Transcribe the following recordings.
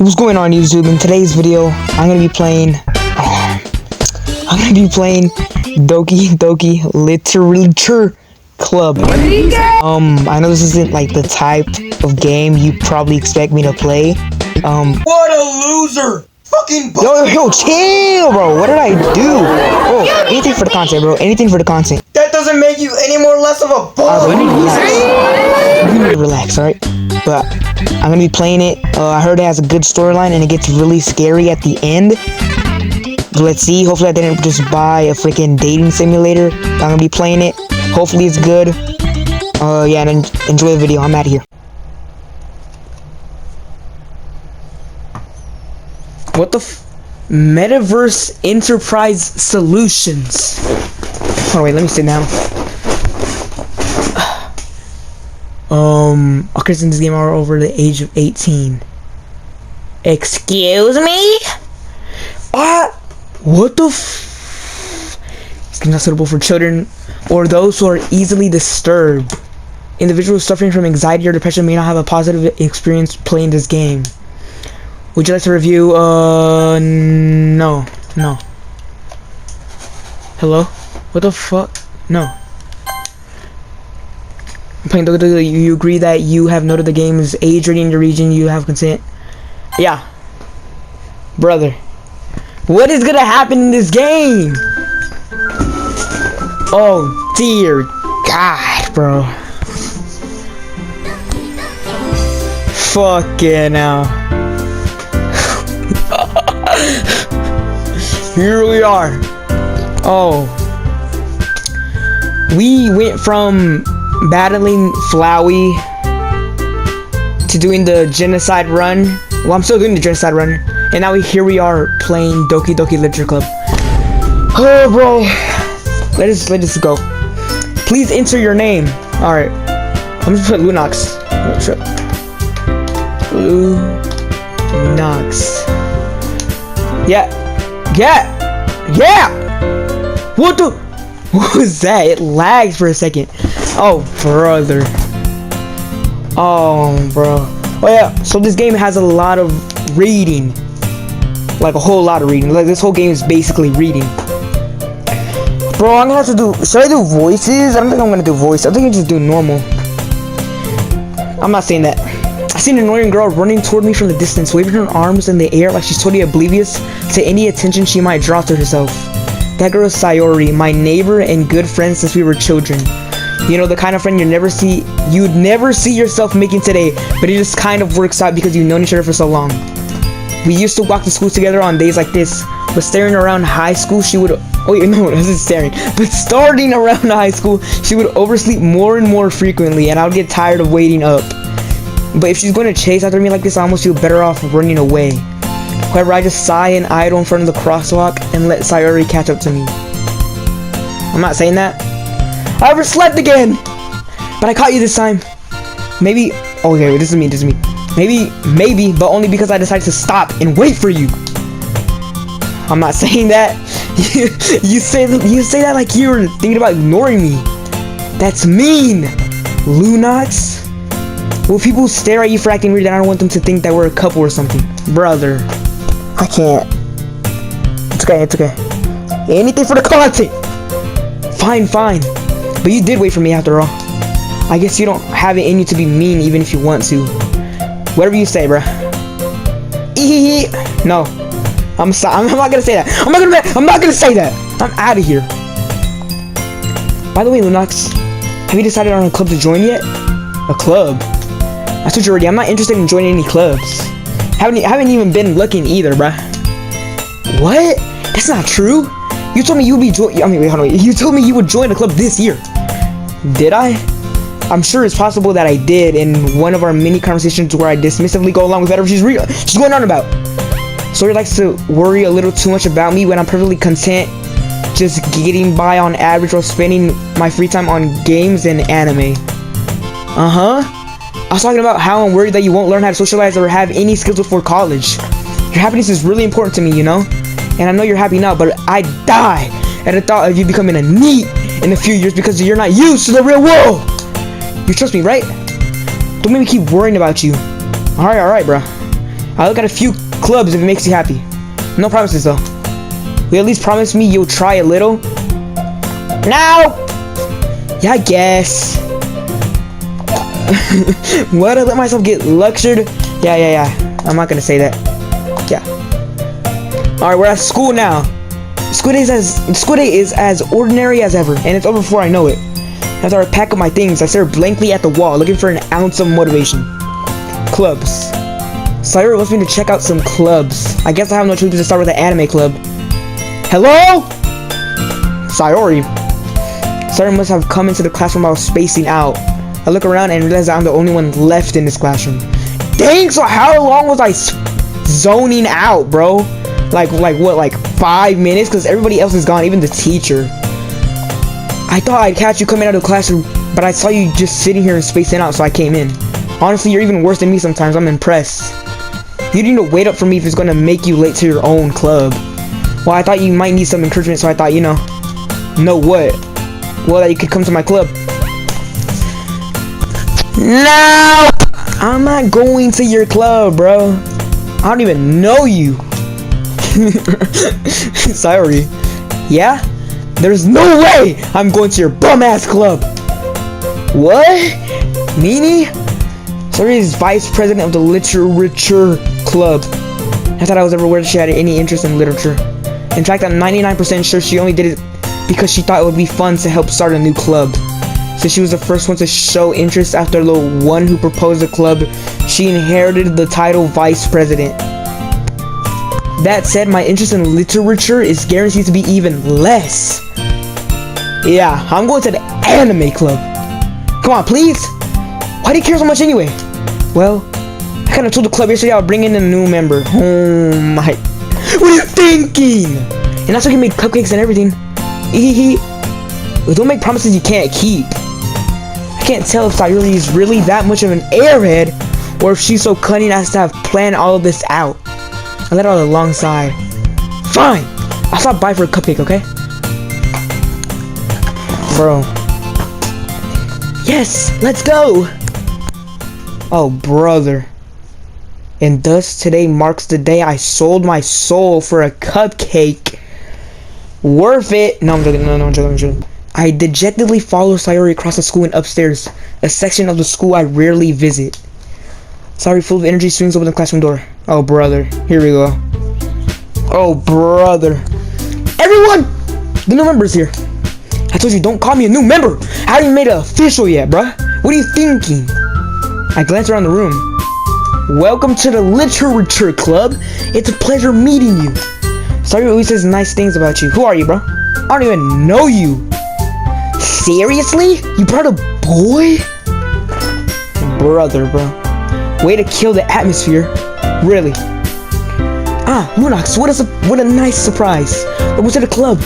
What's going on, YouTube? In today's video, I'm gonna be playing Doki Doki Literature Club. I know this isn't like the type of game you probably expect me to play. What a loser! Fucking yo, chill, bro. What did I do? Bro, anything for the content, bro. Anything for the content. That doesn't make you any more less of a ball. We need to relax, alright? But I'm gonna be playing it. I heard it has a good storyline and it gets really scary at the end. Let's see. Hopefully I didn't just buy a freaking dating simulator. I'm gonna be playing it. Hopefully it's good. Yeah, and enjoy the video. I'm out of here. What the Metaverse Enterprise Solutions. Oh wait, let me sit down. Occurs in this game are over the age of 18. Excuse me? What the It's not suitable for children or those who are easily disturbed. Individuals suffering from anxiety or depression may not have a positive experience playing this game. Would you like to review? No. Hello? What the fuck? No. I'm playing Doki. You agree that you have noted the game's age rating in your region, you have consent? Yeah. Brother. What is gonna happen in this game? Oh dear God, bro. Fucking hell. Here we are. Oh. We went from battling Flowey to doing the genocide run. Well, I'm still doing the genocide run. And now here we are playing Doki Doki Literature Club. Oh, bro. Let us go. Please enter your name. Alright. I'm just put Lunox. Lunox. Yeah. What the? What was that? It lagged for a second. Oh, brother. Oh, bro. Oh, yeah. So this game has a lot of reading. Like a whole lot of reading. Like this whole game is basically reading. Bro, I'm gonna have to do. Should I do voices? I don't think I'm gonna do voice. I think I just do normal. I'm not saying that. I seen an annoying girl running toward me from the distance, waving her arms in the air like she's totally oblivious to any attention she might draw to herself. That girl is Sayori, my neighbor and good friend since we were children. You know, the kind of friend you'd never see yourself making today, but it just kind of works out because you've known each other for so long. We used to walk to school together on days like this, but staring around high school, she would... Oh, wait, no, this is staring. But starting around high school, she would oversleep more and more frequently, and I would get tired of waiting up. But if she's going to chase after me like this, I almost feel better off running away. However, I just sigh and idle in front of the crosswalk and let Sayori catch up to me. I'm not saying that. I overslept again! But I caught you this time. Maybe... Oh, okay, this is me. Maybe, but only because I decided to stop and wait for you. I'm not saying that. You say that like you were thinking about ignoring me. That's mean, Lunox. Will people stare at you for acting weird? Then I don't want them to think that we're a couple or something. Brother, I can't. It's okay. Anything for the content. Fine. But you did wait for me after all. I guess you don't have it in you to be mean even if you want to. Whatever you say, bruh. No. I'm not gonna say that. I'm not gonna say that. I'm out of here. By the way, Lunox, have you decided on a club to join yet? A club? I told you already, I'm not interested in joining any clubs. Haven't even been looking either, bruh. What? That's not true. You told me you would be You told me you would join a club this year. Did I? I'm sure it's possible that I did in one of our mini conversations where I dismissively go along with whatever she's going on about. Sawyer likes to worry a little too much about me when I'm perfectly content just getting by on average while spending my free time on games and anime. I was talking about how I'm worried that you won't learn how to socialize or have any skills before college. Your happiness is really important to me, you know? And I know you're happy now, but I die at the thought of you becoming a NEET in a few years because you're not used to the real world. You trust me, right? Don't make me keep worrying about you. Alright, bro. I'll look at a few clubs if it makes you happy. No promises though. Will you at least promise me you'll try a little? No! Yeah, I guess. What? I let myself get lectured? Yeah. I'm not gonna say that. Yeah. Alright, we're at school now. School day is as ordinary as ever, and it's over before I know it. After I pack up my things, I stare blankly at the wall, looking for an ounce of motivation. Clubs. Sayori wants me to check out some clubs. I guess I have no choice but to start with the anime club. Hello? Sayori. Sayori must have come into the classroom while spacing out. I look around and realize I'm the only one left in this classroom. Dang, so how long was I zoning out, bro? Like what, like 5 minutes? Because everybody else is gone, even the teacher. I thought I'd catch you coming out of the classroom, but I saw you just sitting here and spacing out, so I came in. Honestly, you're even worse than me sometimes. I'm impressed. You need to wait up for me if it's gonna make you late to your own club. Well, I thought you might need some encouragement, so I thought, know what? Well, that you could come to my club. No! I'm not going to your club, bro. I don't even know you. Sorry. Yeah? There's no way I'm going to your bum-ass club. What? Meanie? Sayori is vice president of the literature club. I thought I was ever aware that she had any interest in literature. In fact, I'm 99% sure she only did it because she thought it would be fun to help start a new club. So she was the first one to show interest after the one who proposed the club. She inherited the title vice president. That said, my interest in literature is guaranteed to be even less. Yeah, I'm going to the anime club. Come on, please. Why do you care so much anyway? Well, I kind of told the club yesterday I'll bring in a new member. Oh my. What are you thinking? And that's why you made cupcakes and everything. Don't make promises you can't keep. I can't tell if Sayori is really that much of an airhead or if she's so cunning as to have planned all of this out. I let out a long sigh. Fine! I'll stop by for a cupcake, okay? Bro. Yes! Let's go! Oh, brother. And thus, today marks the day I sold my soul for a cupcake. Worth it! No, I'm joking. No, I'm joking. I dejectedly follow Sayori across the school and upstairs, a section of the school I rarely visit. Sayori, full of energy, swings open the classroom door. Oh, brother. Here we go. Oh, brother. Everyone! The new member's here. I told you, don't call me a new member. I haven't even made it official yet, bruh. What are you thinking? I glance around the room. Welcome to the literature club. It's a pleasure meeting you. Sayori always says nice things about you. Who are you, bro? I don't even know you. Seriously? You brought a boy? Brother, bro. Way to kill the atmosphere. Really. Ah, Lunox, what a nice surprise. What's at the club?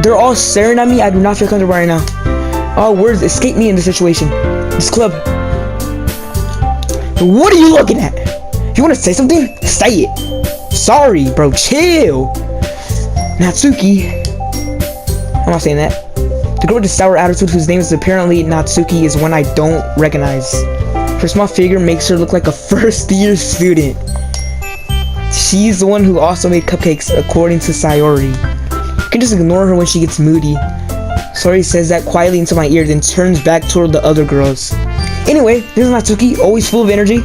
They're all staring at me. I do not feel comfortable right now. Oh, words escape me in this situation. This club. What are you looking at? If you want to say something, say it. Sorry, bro, chill. Natsuki. I'm not saying that. The girl with the sour attitude whose name is apparently Natsuki is one I don't recognize. Her small figure makes her look like a first-year student. She's the one who also made cupcakes, according to Sayori. You can just ignore her when she gets moody. Sayori says that quietly into my ear, then turns back toward the other girls. Anyway, this is Natsuki, always full of energy.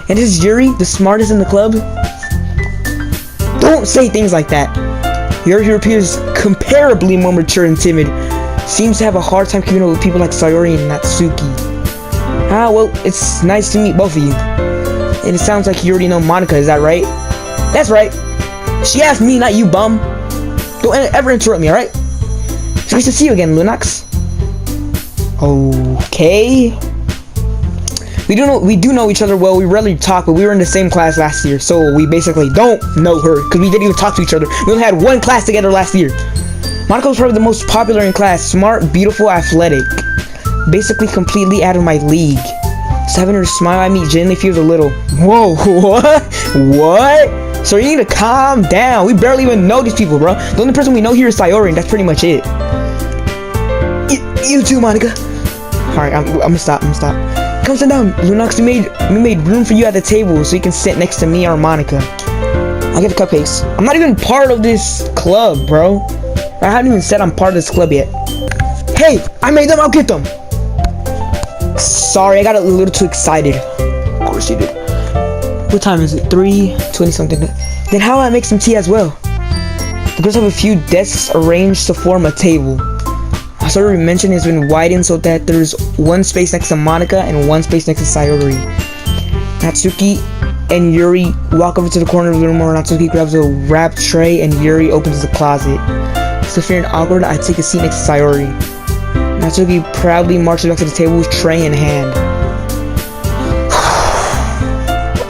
And this is Yuri, the smartest in the club. Don't say things like that. Yuri, who appears comparably more mature and timid, seems to have a hard time keeping up with people like Sayori and Natsuki. Ah, well, it's nice to meet both of you. And it sounds like you already know Monica, is that right? That's right. She asked me, not you, bum. Don't ever interrupt me, alright? It's nice to see you again, Lunox. Okay. We do know each other well. We rarely talk, but we were in the same class last year, so we basically don't know her because we didn't even talk to each other. We only had one class together last year. Monica was probably the most popular in class. Smart, beautiful, athletic. Basically completely out of my league. Just having her smile at me genuinely feels a little... Whoa, what? What? So you need to calm down. We barely even know these people, bro. The only person we know here is Sayori, and that's pretty much it. You too, Monica. Alright, I'm gonna stop. Come sit down, Lunox. We made room for you at the table so you can sit next to me or Monica. I'll get the cupcakes. I'm not even part of this club, bro. I haven't even said I'm part of this club yet. Hey, I made them. I'll get them. Sorry, I got a little too excited. Of course you did. What time is it? 3:20 something. Then how do I make some tea as well? The girls have a few desks arranged to form a table. As I already mentioned, it's been widened so that there's one space next to Monica and one space next to Sayori. Natsuki and Yuri walk over to the corner of the room where Natsuki grabs a wrapped tray and Yuri opens the closet. Still feeling awkward, I take a seat next to Sayori. Natsuki proudly marches back to the table with tray in hand.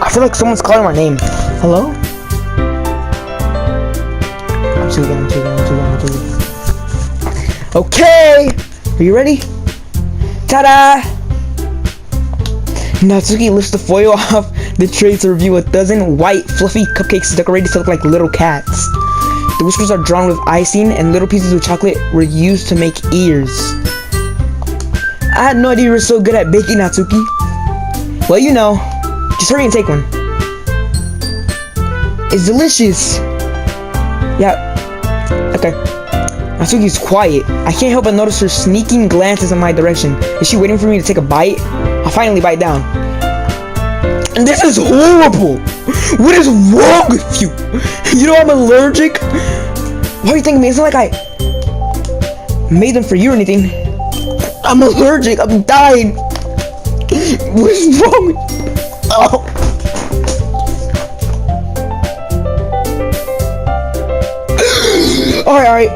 I feel like someone's calling my name. Hello? I'm too good. Okay! Are you ready? Ta-da! Natsuki lifts the foil off the tray to reveal a dozen white, fluffy cupcakes decorated to look like little cats. The whiskers are drawn with icing, and little pieces of chocolate were used to make ears. I had no idea you were so good at baking, Natsuki. Well, you know. Just hurry and take one. It's delicious. Yeah. Okay. Natsuki's quiet. I can't help but notice her sneaking glances in my direction. Is she waiting for me to take a bite? I'll finally bite down. And this is horrible! What is wrong with you? You know I'm allergic? Why are you thinking me? It's not like I made them for you or anything. I'm allergic. I'm dying. What is wrong with you? Oh. Alright.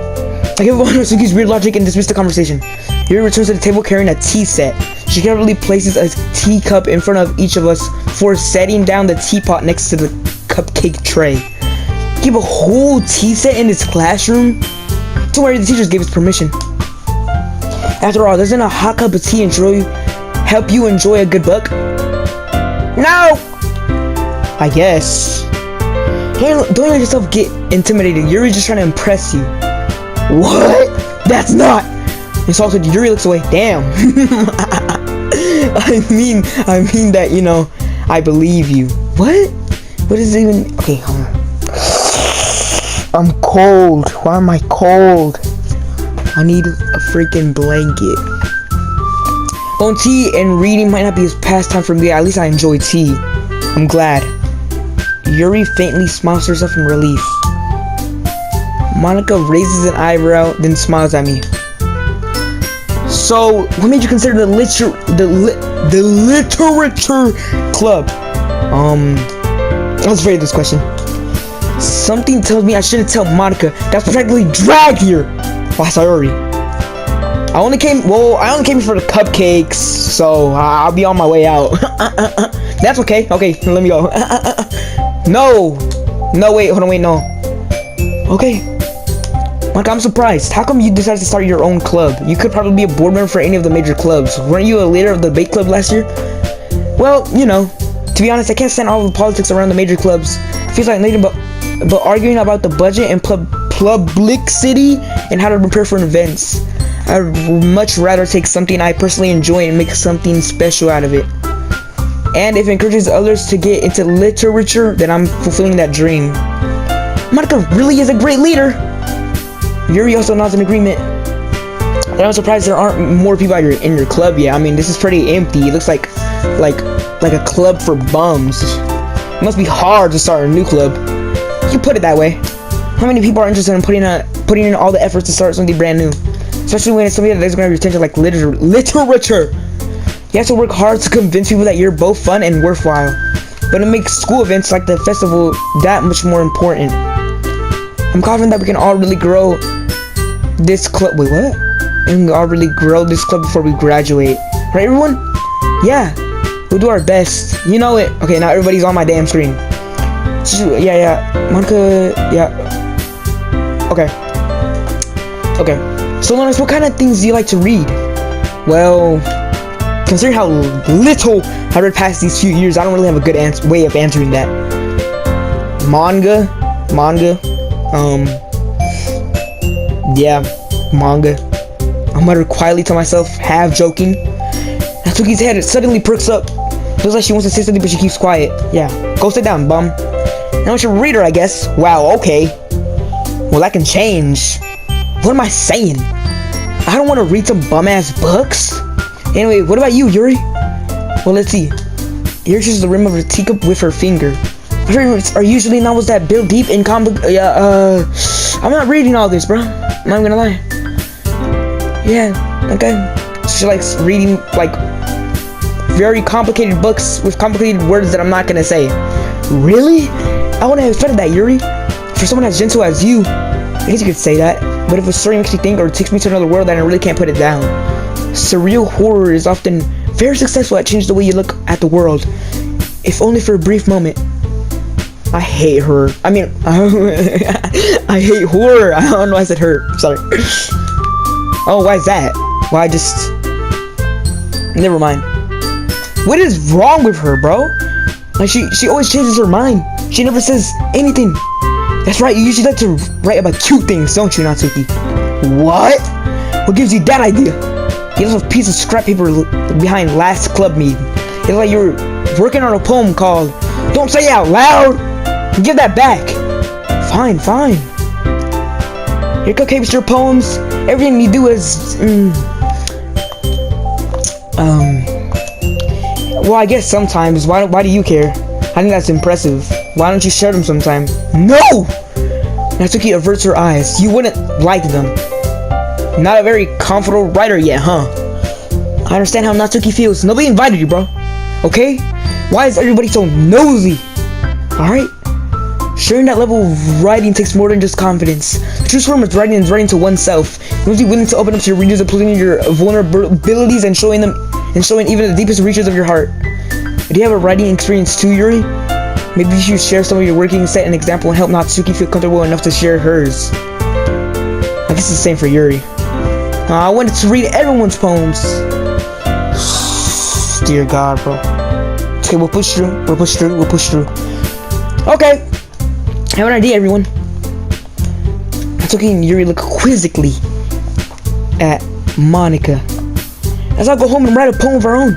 I give up on Natsuki's weird logic and dismiss the conversation. Yuri returns to the table carrying a tea set. She carefully places a teacup in front of each of us before setting down the teapot next to the cupcake tray. Keep a whole tea set in this classroom? Don't worry, the teachers gave us permission. After all, doesn't a hot cup of tea help you enjoy a good book? No! I guess. Don't let yourself get intimidated. Yuri's just trying to impress you. What? That's not! Insulted, Yuri looks away. Damn. I mean that, you know, I believe you. What? What is even... Okay, hold on. I'm cold. Why am I cold? I need a freaking blanket. Well, tea and reading might not be as pastime for me. At least I enjoy tea. I'm glad. Yuri faintly smiles to herself in relief. Monica raises an eyebrow, then smiles at me. So, what made you consider the literature club? I was afraid of this question. Something tells me I shouldn't tell Monica. That's practically dragged here. Why, sorry. I only came here for the cupcakes, so I'll be on my way out. That's okay. Okay, let me go. No, wait, hold on, wait, no. Okay. Monica, I'm surprised. How come you decided to start your own club? You could probably be a board member for any of the major clubs. Weren't you a leader of the bake club last year? Well, you know, to be honest, I can't stand all the politics around the major clubs. It feels like nothing but arguing about the budget and publicity and how to prepare for events. I'd much rather take something I personally enjoy and make something special out of it. And if it encourages others to get into literature, then I'm fulfilling that dream. Monica really is a great leader. Yuri also nods in agreement. And I'm surprised there aren't more people in your club yet. I mean, this is pretty empty. It looks like a club for bums. It must be hard to start a new club. You put it that way. How many people are interested in putting in all the efforts to start something brand new? Especially when it's something that's going to have your attention, like literature. You have to work hard to convince people that you're both fun and worthwhile. But it makes school events like the festival that much more important. I'm confident that we can all really grow this club. Wait, what? And we can all really grow this club before we graduate. Right, everyone? Yeah. We'll do our best. You know it. Okay, now everybody's on my damn screen. Yeah. Monica, yeah. Okay. So, Lunox, what kind of things do you like to read? Well, considering how little I read past these few years, I don't really have a good way of answering that. Manga. Yeah, manga. I muttered quietly to myself, half joking. Natsuki's head suddenly perks up. Feels like she wants to say something, but she keeps quiet. Yeah, go sit down, bum. Now I should read her, I guess. Wow, okay. Well, that can change. What am I saying? I don't want to read some bum-ass books. Anyway, what about you, Yuri? Well, let's see. Yuri touches the rim of her teacup with her finger. My favorites are usually novels that build deep and I'm not reading all this, bro. I'm not gonna lie. Yeah, okay. She likes reading, like, very complicated books with complicated words that I'm not gonna say. Really? I wouldn't have expected that, Yuri. For someone as gentle as you, I guess you could say that. But if a story makes you think or takes me to another world, then I really can't put it down. Surreal horror is often very successful at changing the way you look at the world, if only for a brief moment. I hate her. I mean, I hate horror. I don't know why I said her. Sorry. Oh, why is that? Why just... Never mind. What is wrong with her, bro? Like, she always changes her mind. She never says anything. That's right, you usually like to write about cute things, don't you, Natsuki? What? What gives you that idea? You left a piece of scrap paper behind last club meeting. It's like you were working on a poem called Don't Say It Out Loud! Give that back! Fine, fine. Your cupcakes, your poems, everything you do is... Well, I guess sometimes. Why do you care? I think that's impressive. Why don't you share them sometime? No! Natsuki averts her eyes. You wouldn't like them. Not a very comfortable writer yet, huh? I understand how Natsuki feels. Nobody invited you, bro. Okay? Why is everybody so nosy? Alright? Sharing that level of writing takes more than just confidence. The true form of writing is writing to oneself. You must be willing to open up to your readers, including your vulnerabilities and showing even the deepest reaches of your heart. Do you have a writing experience too, Yuri? Maybe you should share some of your working, set an example, and help Natsuki feel comfortable enough to share hers. I guess it's the same for Yuri. I wanted to read everyone's poems. Dear God, bro. Okay, we'll push through. We'll push through. We'll push through. Okay. I have an idea, everyone. Natsuki and Yuri look quizzically at Monica. Let's all go home and write a poem of our own.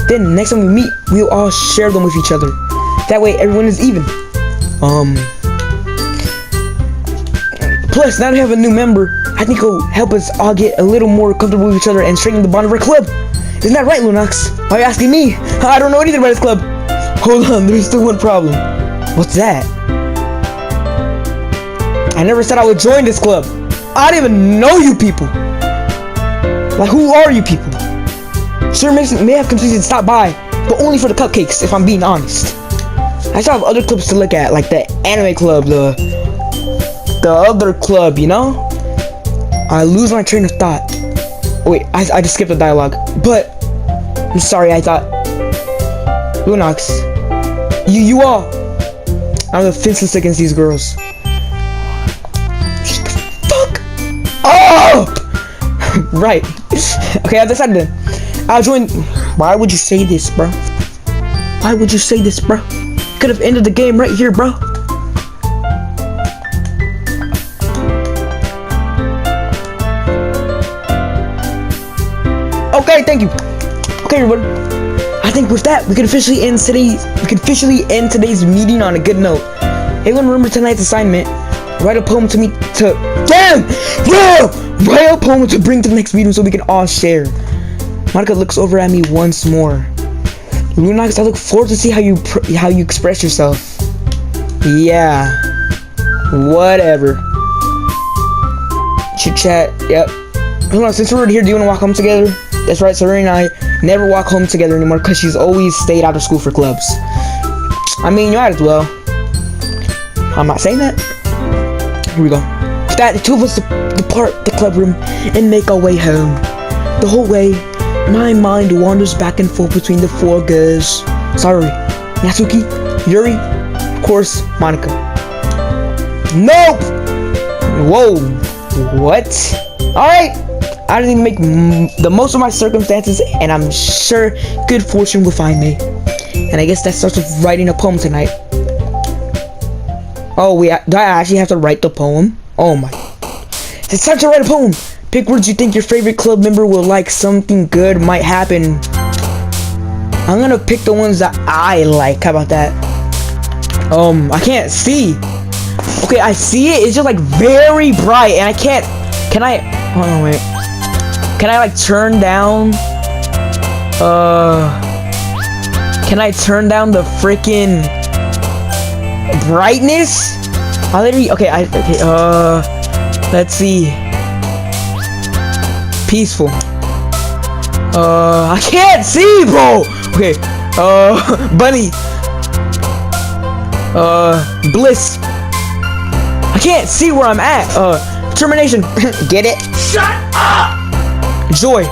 Then, next time we meet, we'll all share them with each other. That way, everyone is even. Plus, now that we have a new member, I think it'll help us all get a little more comfortable with each other and strengthen the bond of our club. Isn't that right, Lunox? Why are you asking me? I don't know anything about this club. Hold on, there's still one problem. What's that? I never said I would join this club. I don't even know you people. Like, who are you people? Sir Mason may have considered stop by, but only for the cupcakes, if I'm being honest. I still have other clubs to look at, like the anime club, the other club, you know? I lose my train of thought. Wait, I just skipped the dialogue. But, I'm sorry, I thought... Lunox, you all... I'm defenseless against these girls. Shut the fuck up! Right. Okay, I decided then. I'll join... Why would you say this, bro? Why would you say this, bro? Could have ended the game right here, bro. Okay, thank you. Okay, everyone. I think with that, we can officially end today's meeting on a good note. Everyone remember tonight's assignment. Write a poem to me to... Damn! Bro! Write a poem to bring to the next meeting so we can all share. Monica looks over at me once more. Lunox, I look forward to see how you express yourself. Yeah. Whatever. Chit chat. Yep. Hold on, since we're here, do you want to walk home together? That's right, Serena and I never walk home together anymore because she's always stayed out of school for clubs. I mean, you might as well. I'm not saying that. Here we go. With that, the two of us depart the club room and make our way home. The whole way, my mind wanders back and forth between the four girls. Sorry, Natsuki, Yuri, of course, Monica. Nope! Whoa, what? Alright, I didn't even make the most of my circumstances, and I'm sure good fortune will find me. And I guess that starts with writing a poem tonight. Oh, do I actually have to write the poem? Oh my. It's time to write a poem! Pick words you think your favorite club member will like. Something good might happen. I'm gonna pick the ones that I like. How about that? I can't see. Okay, I see it. It's just like very bright, and I can't. Can I? Hold on, wait. Can I like turn down? Can I turn down the freaking brightness? I literally. Okay, let's see. Peaceful. I can't see, bro. Okay. Bunny. Bliss. I can't see where I'm at. Determination. Get it? Shut up. Joy.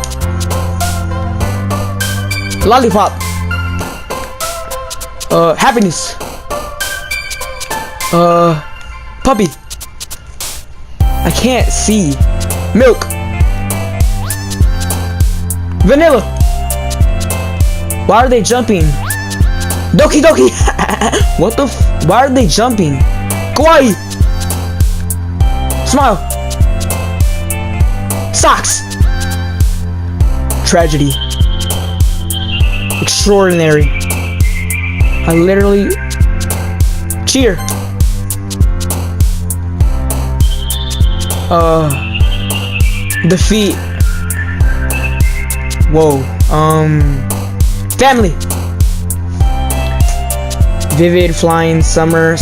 Lollipop. Happiness. Puppy. I can't see. Milk. Vanilla. Why are they jumping? Doki Doki. What the why are they jumping? Kawaii. Smile. Socks. Tragedy. Extraordinary. I literally cheer. Defeat. Whoa. Family. Vivid, flying, summer.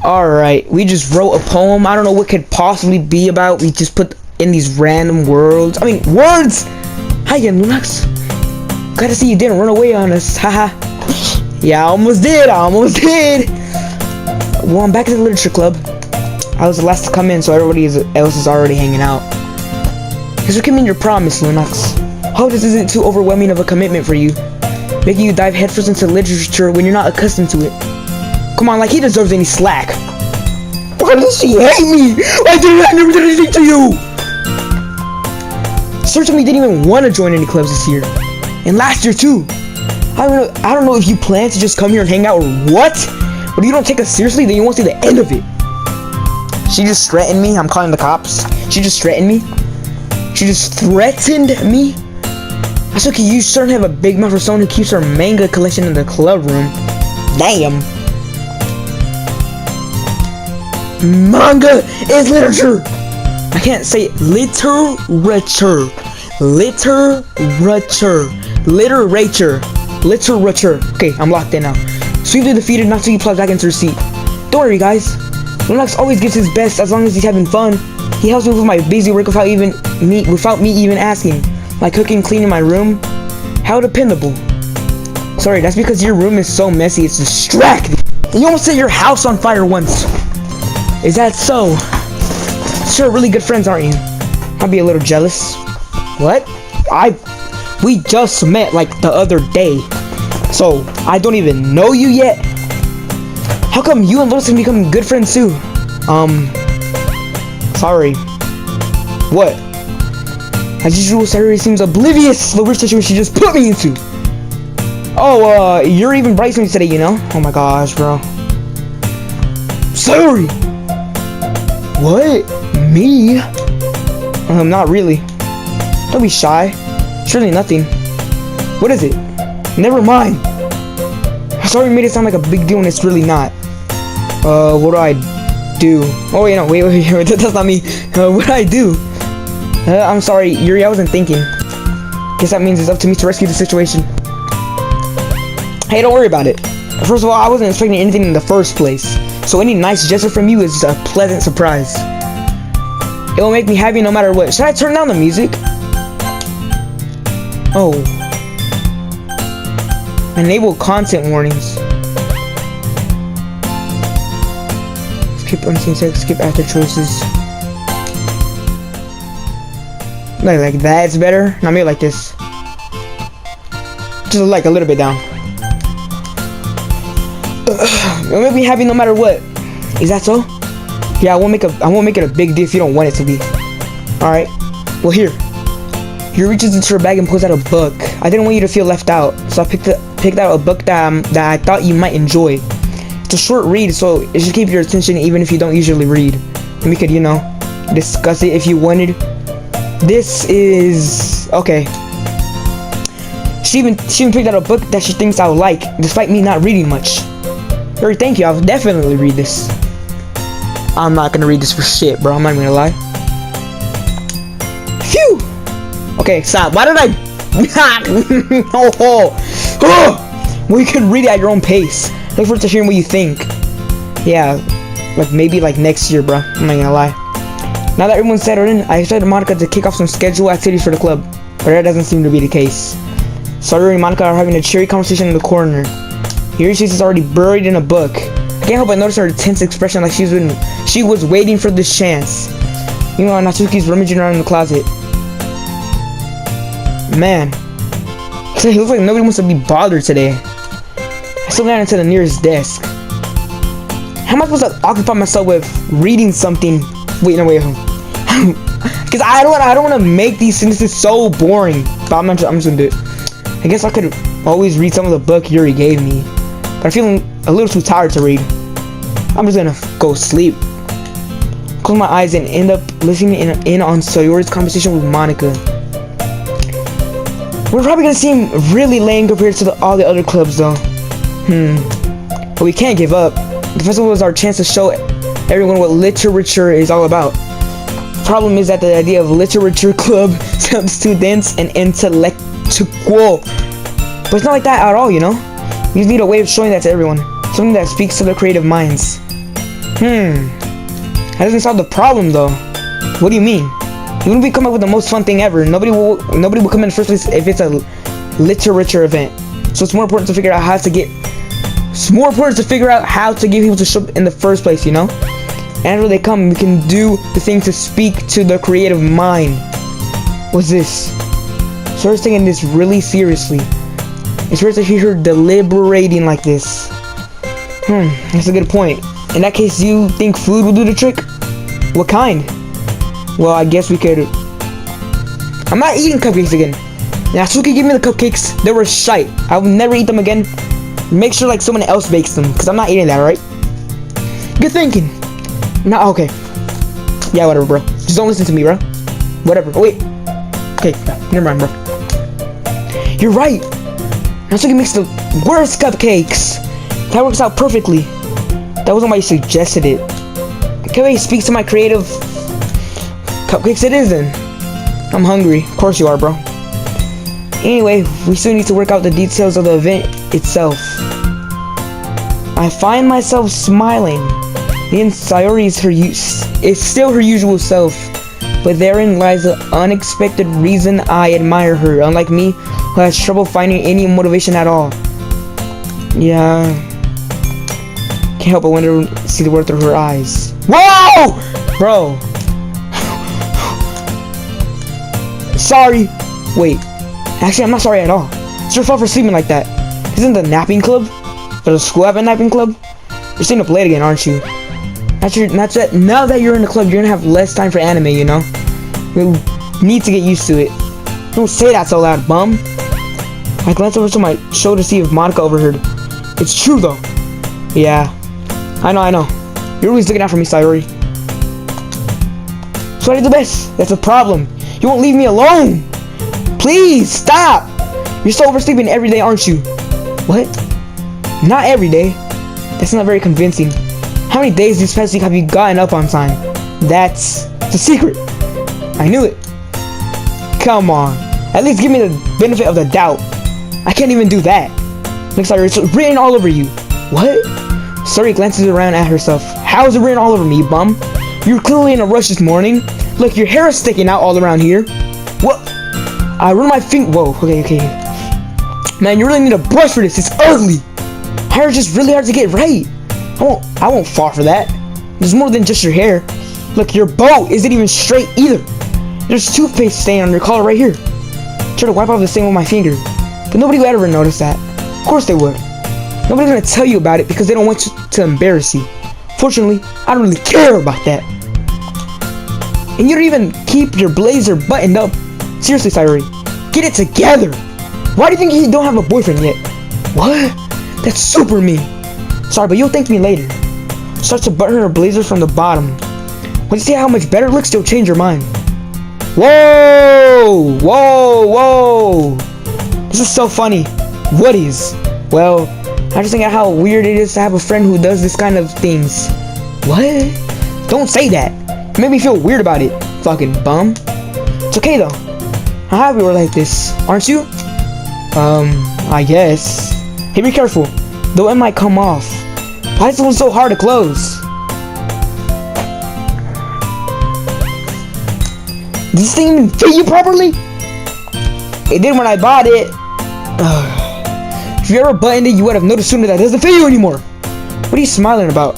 Alright, we just wrote a poem. I don't know what could possibly be about. We just put in these random words. I mean, words! Hi again, Lunox. Glad to see you didn't run away on us. Haha. Yeah, I almost did. Well, I'm back at the literature club. I was the last to come in, so everybody else is already hanging out. Because we're keeping your promise, Lunox. Hope this isn't too overwhelming of a commitment for you, making you dive headfirst into literature when you're not accustomed to it. Come on, like he deserves any slack. Why does she hate me? I never did anything to you. Certainly didn't even want to join any clubs this year, and last year too. I don't know if you plan to just come here and hang out or what, but if you don't take us seriously, then you won't see the end of it. She just threatened me. I'm calling the cops. She just threatened me. She just threatened me. I said, okay, you certainly have a big mouth for someone who keeps her manga collection in the club room. Damn. Manga is literature. I can't say literature. Literature. Okay, I'm locked in now. Swiftly defeated, not till you plug back into her seat. Don't worry, guys. Lunox always gives his best as long as he's having fun. He helps me with my busy work without me even asking. Like cooking, cleaning my room. How dependable. Sorry, that's because your room is so messy, it's distracting. You almost set your house on fire once. Is that so? Sure, really good friends, aren't you? I'd be a little jealous. What? We just met like the other day. So, I don't even know you yet? How come you and Lotus can become good friends too? Sorry. What? As usual, Saturday seems oblivious to the weird situation she just put me into. Oh, you're even bright today, you know? Oh my gosh, bro. Sorry. What? Me? Not really. Don't be shy. Surely nothing. What is it? Never mind. I'm sorry we made it sound like a big deal and it's really not. What do I do? Oh wait, no, wait, that's not me. What do I do? I'm sorry, Yuri, I wasn't thinking. Guess that means it's up to me to rescue the situation. Hey, don't worry about it. First of all, I wasn't expecting anything in the first place. So any nice gesture from you is a pleasant surprise. It will make me happy no matter what. Should I turn down the music? Oh. Enable content warnings. Skip unseen text, skip after choices. Like that, it's better. Not maybe like this. Just like a little bit down. It'll make me happy no matter what. Is that so? Yeah, I won't make it a big deal if you don't want it to be. Alright. Well, here. He reaches into her bag and pulls out a book. I didn't want you to feel left out, so I picked out a book that I thought you might enjoy. It's a short read, so it should keep your attention even if you don't usually read. And we could, you know, discuss it if you wanted. This is... okay. She even picked out a book that she thinks I'll like, despite me not reading much. Yuri, thank you. I'll definitely read this. I'm not gonna read this for shit, bro. I'm not even gonna lie. Phew! Okay, stop. Why did I... Well, you can read it at your own pace. Look forward to hearing what you think. Yeah, like maybe like next year, bro. I'm not gonna lie. Now that everyone's settled in, I expected Monica to kick off some scheduled activities for the club, but that doesn't seem to be the case. Sayori and Monica are having a cheery conversation in the corner. Yuri is already buried in a book. I can't help but notice her tense expression, like she was waiting for this chance. Meanwhile, Natsuki's rummaging around in the closet. Man, it looks like nobody wants to be bothered today. I slipped down into the nearest desk. How am I supposed to occupy myself with reading something? Wait, no, wait. Because I don't want to make these sentences so boring. But I'm just gonna do it. I guess I could always read some of the book Yuri gave me, but I'm feeling a little too tired to read. I'm just gonna go sleep. Close my eyes and end up listening in on Sayori's conversation with Monica. We're probably gonna seem really lame compared to all the other clubs, though. But we can't give up. The festival is our chance to show everyone what literature is all about. Problem is that the idea of literature club sounds too dense and intellectual. But it's not like that at all, you know? We just need a way of showing that to everyone. Something that speaks to their creative minds. That doesn't solve the problem, though. What do you mean? Even if we come up with the most fun thing ever, nobody will come in the first place if it's a literature event. So it's more important to figure out how to get people to show up in the first place, you know? And after they come, we can do the thing to speak to the creative mind. What's this? So I was taking this really seriously. It's weird to hear her deliberating like this. That's a good point. In that case, do you think food will do the trick? What kind? Well, I guess we could... I'm not eating cupcakes again. Natsuki gave me the cupcakes. They were shite. I will never eat them again. Make sure like someone else bakes them, because I'm not eating that, alright? Good thinking. No, okay. Yeah, whatever, bro. Just don't listen to me, bro. Whatever. Oh, wait. Okay, never mind, bro. You're right. Natsuki makes the worst cupcakes. That works out perfectly. That wasn't why you suggested it. Okay, speaks to my creative... Cupcakes it is then. I'm hungry. Of course you are, bro. Anyway, we still need to work out the details of the event itself. I find myself smiling. Me and Sayori is still her usual self, but therein lies the unexpected reason I admire her, unlike me, who has trouble finding any motivation at all. Yeah. Can't help but wonder, see the word through her eyes. Whoa! Bro. Sorry. Wait. Actually, I'm not sorry at all. It's your fault for sleeping like that. Isn't the napping club? Does the school have a napping club? You're staying up late again, aren't you? Now that you're in the club, you're gonna have less time for anime, you know? You need to get used to it. Don't say that so loud, bum. I glanced over to my shoulder to see if Monica overheard. It's true, though. Yeah. I know. You're always looking out for me, Sayori. So I do the best. That's a problem. You won't leave me alone. Please, stop. You're so oversleeping every day, aren't you? What? Not every day. That's not very convincing. How many days this past week have you gotten up on time? That's a secret. I knew it. Come on. At least give me the benefit of the doubt. I can't even do that. Looks like it's written all over you. What? Sayori glances around at herself. How is it written all over me, bum? You're clearly in a rush this morning. Look, your hair is sticking out all around here. What? I run my finger. Whoa, okay. Man, you really need a brush for this. It's ugly. Hair is just really hard to get right. I won't fall for that. There's more than just your hair. Look, your bow isn't even straight either. There's toothpaste stain on your collar right here. Try to wipe off the stain with my finger, but nobody would ever notice that. Of course they would. Nobody's gonna tell you about it because they don't want to embarrass you. Fortunately, I don't really care about that. And you don't even keep your blazer buttoned up. Seriously, Sayori, get it together. Why do you think you don't have a boyfriend yet? What? That's super mean. Sorry, but you'll thank me later. Starts to button her blazer from the bottom. When you see how much better it looks, you'll change your mind. Whoa! This is so funny. What is? Well, I just think how weird it is to have a friend who does this kind of things. What? Don't say that. You make me feel weird about it. Fucking bum. It's okay though. I'm happy we're like this, aren't you? I guess. Hey, be careful. Though it might come off. Why is this one so hard to close? Does this thing even fit you properly? It did when I bought it. If you ever buttoned it, you would have noticed sooner that it doesn't fit you anymore. What are you smiling about?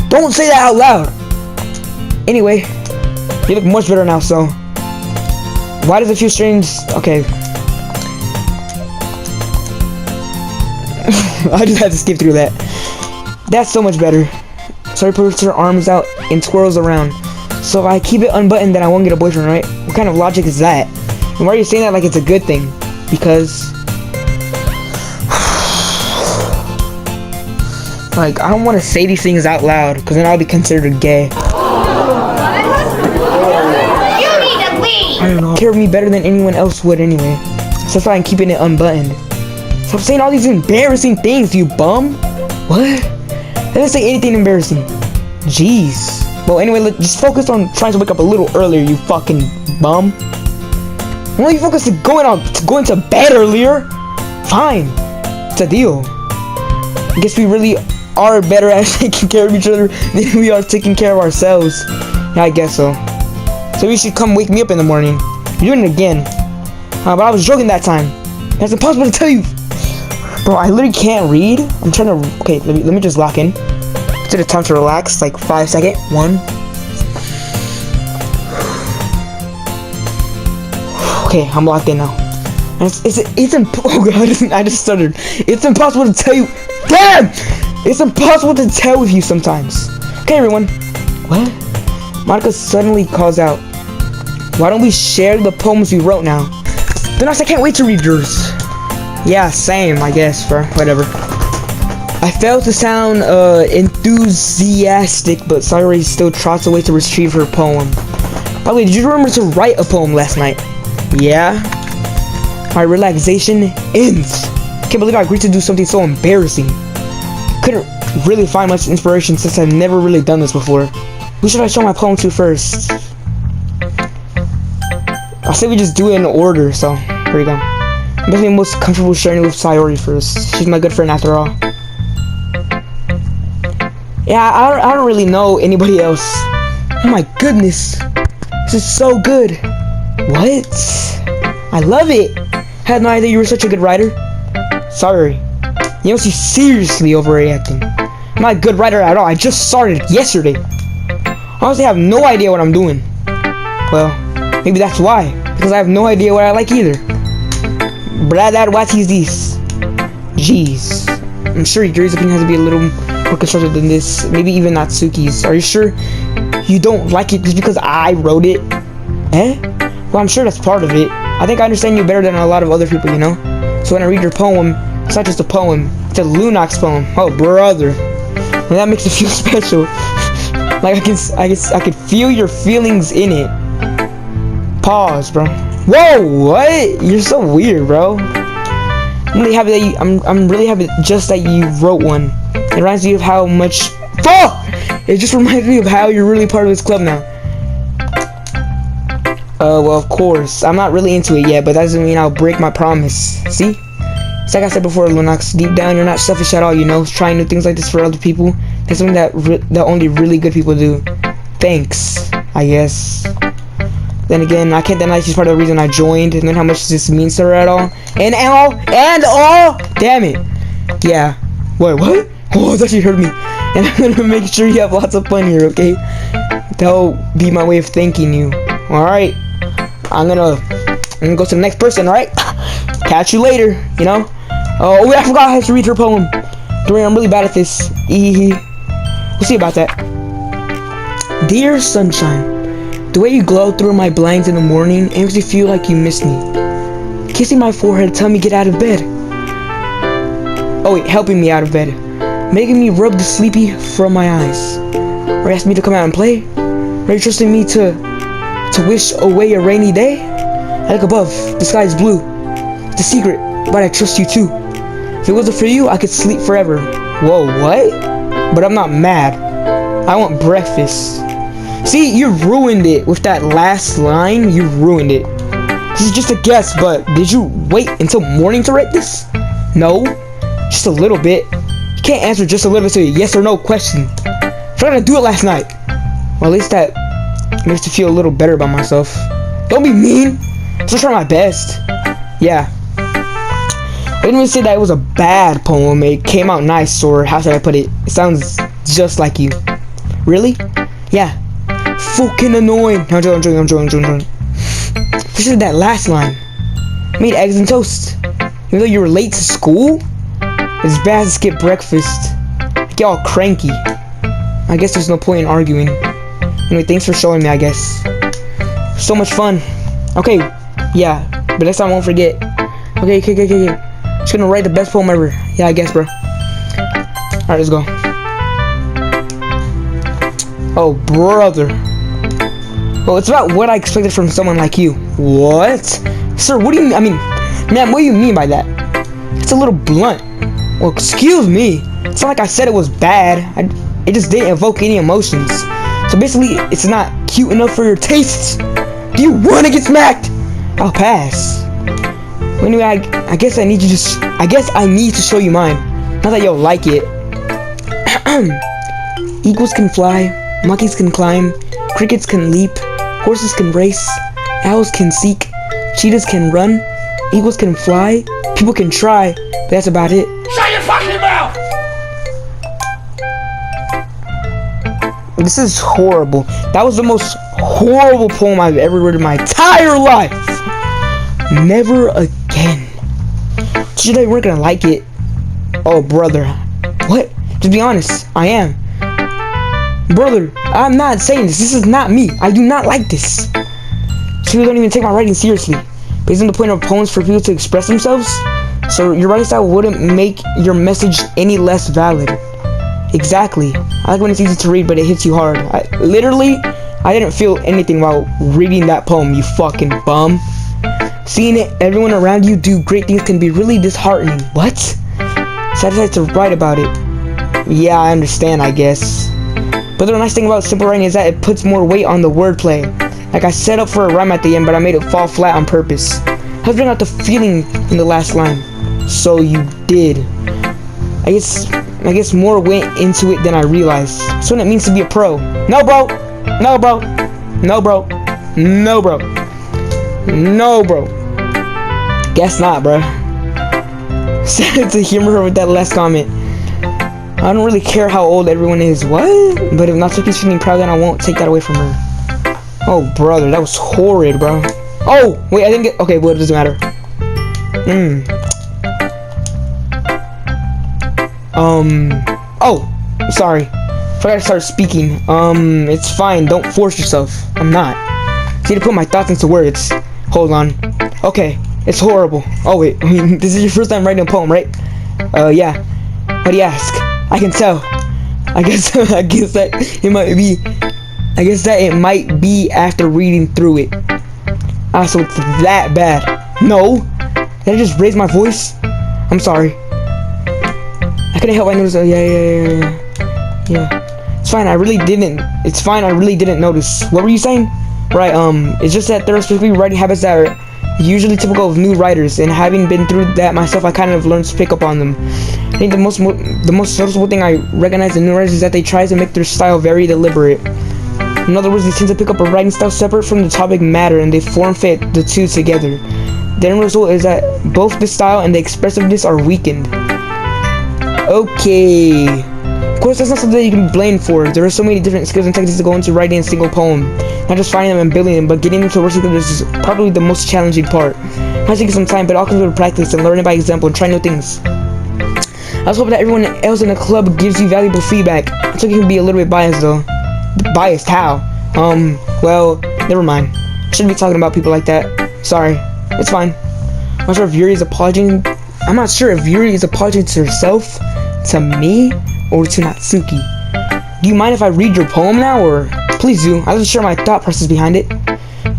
Don't say that out loud. Anyway, you look much better now, so. Why does it feel strange? Okay. I just had to skip through that. That's so much better. Sorry, puts her arms out and twirls around. So if I keep it unbuttoned, then I won't get a boyfriend, right? What kind of logic is that? And why are you saying that like it's a good thing? Because... like, I don't want to say these things out loud, because then I'll be considered gay. I don't know. Care of me better than anyone else would anyway. So that's why I'm keeping it unbuttoned. Stop saying all these embarrassing things, you bum. What? I didn't say anything embarrassing. Jeez. Well, anyway, let's just focus on trying to wake up a little earlier, you fucking bum. Why don't you focus on going to bed earlier? Fine. It's a deal. I guess we really are better at taking care of each other than we are taking care of ourselves. Yeah, I guess so. So you should come wake me up in the morning. You're doing it again. But I was joking that time. That's impossible to tell you. Bro, I literally can't read. I'm trying to... Okay, let me just lock in. Take the time to relax. Like 5 seconds. 1. Okay, I'm locked in now. Oh god, I just stuttered. It's impossible to tell you. Damn! It's impossible to tell with you sometimes. Okay, everyone. What? Monica suddenly calls out. Why don't we share the poems we wrote now? Then I can't wait to read yours. Yeah, same, I guess, for whatever. I failed to sound enthusiastic, but Sayori still trots away to retrieve her poem. By the way, did you remember to write a poem last night? Yeah. My relaxation ends. Can't believe I agreed to do something so embarrassing. Couldn't really find much inspiration since I've never really done this before. Who should I show my poem to first? I say we just do it in order, so here we go. I'm definitely most comfortable sharing it with Sayori first. She's my good friend after all. Yeah, I don't really know anybody else. Oh my goodness. This is so good. What? I love it. Had no idea you were such a good writer. Sorry. You know, she's seriously overreacting. I'm not a good writer at all. I just started yesterday. I honestly have no idea what I'm doing. Well, maybe that's why. Because I have no idea what I like either. Brad, what is this? Jeez. I'm sure your opinion has to be a little more constructive than this. Maybe even Natsuki's. Are you sure you don't like it just because I wrote it? Eh? Well, I'm sure that's part of it. I think I understand you better than a lot of other people, you know? So when I read your poem, it's not just a poem. It's a Lunox poem. Oh, brother. And that makes it feel special. Like I can feel your feelings in it. Pause, bro. Whoa, what? You're so weird, bro. I'm really happy that I'm really happy just that you wrote one. It reminds me of how much. Fuck! It just reminds me of how you're really part of this club now. Well, of course. I'm not really into it yet, but that doesn't mean I'll break my promise. See? It's like I said before, Lunox. Deep down, you're not selfish at all, you know? Trying new things like this for other people. That's something that only really good people do. Thanks, I guess. Then again, I can't deny she's part of the reason I joined, and then how much this means to her at all. And all! Damn it! Yeah. Wait, what? Oh, that actually hurt me. And I'm gonna make sure you have lots of fun here, okay? That'll be my way of thanking you. Alright? I'm gonna go to the next person, alright? Catch you later, you know? Oh, wait, I forgot I have to read her poem. Don't worry, I'm really bad at this. We'll see about that. Dear sunshine, the way you glow through my blinds in the morning makes me feel like you miss me. Kissing my forehead, tell me get out of bed. Oh wait, helping me out of bed. Making me rub the sleepy from my eyes. Or asking me to come out and play. Are you trusting me to wish away a rainy day? I look above. The sky is blue. It's a secret, but I trust you too. If it wasn't for you, I could sleep forever. Whoa, what? But I'm not mad. I want breakfast. See, you ruined it with that last line. You ruined it. This is just a guess, but did you wait until morning to write this? No, just a little bit. You can't answer just a little bit to a yes or no question. I forgot to do it last night. Well, at least that makes me feel a little better about myself. Don't be mean. I'm still trying my best. Yeah. I didn't really say that it was a bad poem. It came out nice, or how should I put it? It sounds just like you. Really? Yeah. Fucking annoying. No, I'm joking. This is that last line. Made eggs and toast. Even though you were late to school? It's bad to skip breakfast. Get all cranky. I guess there's no point in arguing. Anyway, thanks for showing me, I guess. So much fun. Okay, yeah, but next time I won't forget. Okay. Just gonna write the best poem ever. Yeah, I guess, bro. Alright, let's go. Oh, brother. Well, it's about what I expected from someone like you. What? Sir, what do you mean? I mean, ma'am, what do you mean by that? It's a little blunt. Well, excuse me. It's not like I said it was bad. It just didn't evoke any emotions. So basically, it's not cute enough for your tastes. Do you want to get smacked? I'll pass. Well, anyway, I guess I need to show you mine. Not that you'll like it. Eagles can fly, monkeys can climb, crickets can leap, horses can race, owls can seek, cheetahs can run, eagles can fly, people can try, but that's about it. Shut your fucking mouth! This is horrible. That was the most horrible poem I've ever read in my entire life. Never again. You know you weren't gonna like it. Oh, brother. What? To be honest, I am. Brother, I'm not saying this. This is not me. I do not like this. People don't even take my writing seriously. Based on the point of poems for people to express themselves. So your writing style wouldn't make your message any less valid. Exactly. I like when it's easy to read, but it hits you hard. I didn't feel anything while reading that poem, you fucking bum. Seeing everyone around you do great things can be really disheartening. What? So I decided to write about it. Yeah, I understand, I guess. But the nice thing about simple writing is that it puts more weight on the wordplay. Like I set up for a rhyme at the end, but I made it fall flat on purpose. I was bringing out the feeling in the last line. So you did. I guess more went into it than I realized. That's what it means to be a pro. No, bro. No, bro. No, bro. No, bro. No, bro. Guess not, bro. Sad to humor her with that last comment. I don't really care how old everyone is. What? But if Natsuki's feeling proud, then I won't take that away from her. Oh, brother, that was horrid, bro. Oh, wait, I didn't get. Okay, well, it doesn't matter. Oh, sorry. Forgot to start speaking. It's fine. Don't force yourself. I'm not. I need to put my thoughts into words. Hold on. Okay, it's horrible. Oh wait, this is your first time writing a poem, right? Yeah. Why do you ask? I can tell. I guess that it might be after reading through it. Ah, so it's that bad. No. Did I just raise my voice? I'm sorry. I couldn't help. I noticed. Yeah. It's fine. It's fine. I really didn't notice. What were you saying? Right. It's just that there are specific writing habits that are usually typical of new writers, and having been through that myself, I kind of learned to pick up on them. I think the most noticeable thing I recognize in new writers is that they try to make their style very deliberate. In other words, they tend to pick up a writing style separate from the topic matter, and they form fit the two together. The end result is that both the style and the expressiveness are weakened. Okay. Of course, that's not something that you can be blamed for. There are so many different skills and techniques that go into writing a single poem. Not just finding them and building them, but getting them to work together is probably the most challenging part. It might take some time, but it all comes with practice and learning by example and trying new things. I also hope that everyone else in the club gives you valuable feedback. I think you can be a little bit biased though. Biased? How? Well, never mind. Shouldn't be talking about people like that. Sorry. It's fine. I'm not sure if Yuri is apologizing. I'm not sure if Yuri is apologizing to herself, to me, or to Natsuki. Do you mind if I read your poem now, or? Please do. I'll just share my thought process behind it.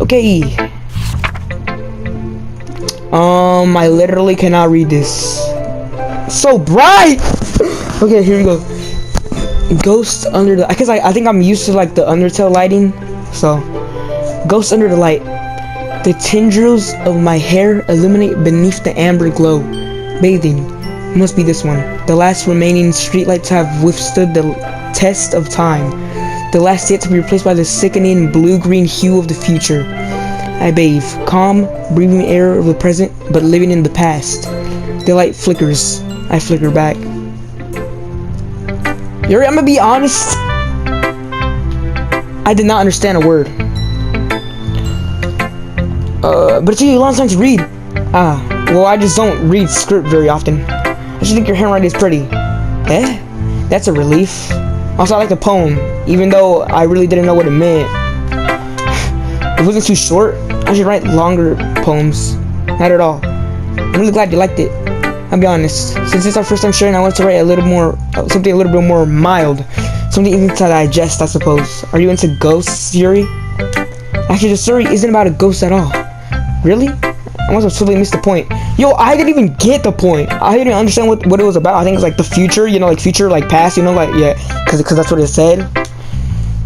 Okay. I literally cannot read this. So bright. Okay, here we go. Ghost under the, because I think I'm used to like the Undertale lighting. So, ghost under the light. The tendrils of my hair illuminate beneath the amber glow. Bathing. Must be this one. The last remaining streetlights have withstood the test of time. The last yet to be replaced by the sickening blue-green hue of the future. I bathe, calm, breathing air of the present, but living in the past. The light flickers. I flicker back. Yuri, I'm gonna be honest. I did not understand a word. But it took you a long time to read. Well, I just don't read script very often. I just think your handwriting is pretty. Eh? That's a relief. Also, I like the poem, even though I really didn't know what it meant. It wasn't too short. I should write longer poems. Not at all. I'm really glad you liked it. I'll be honest. Since it's our first time sharing, I wanted to write a little more, something a little bit more mild. Something easy to digest, I suppose. Are you into ghosts, Yuri? Actually, the story isn't about a ghost at all. Really? I must have totally missed the point. Yo, I didn't even get the point. I didn't understand what it was about. I think it's like the future, you know, like future, like past, you know, like, yeah, because that's what it said.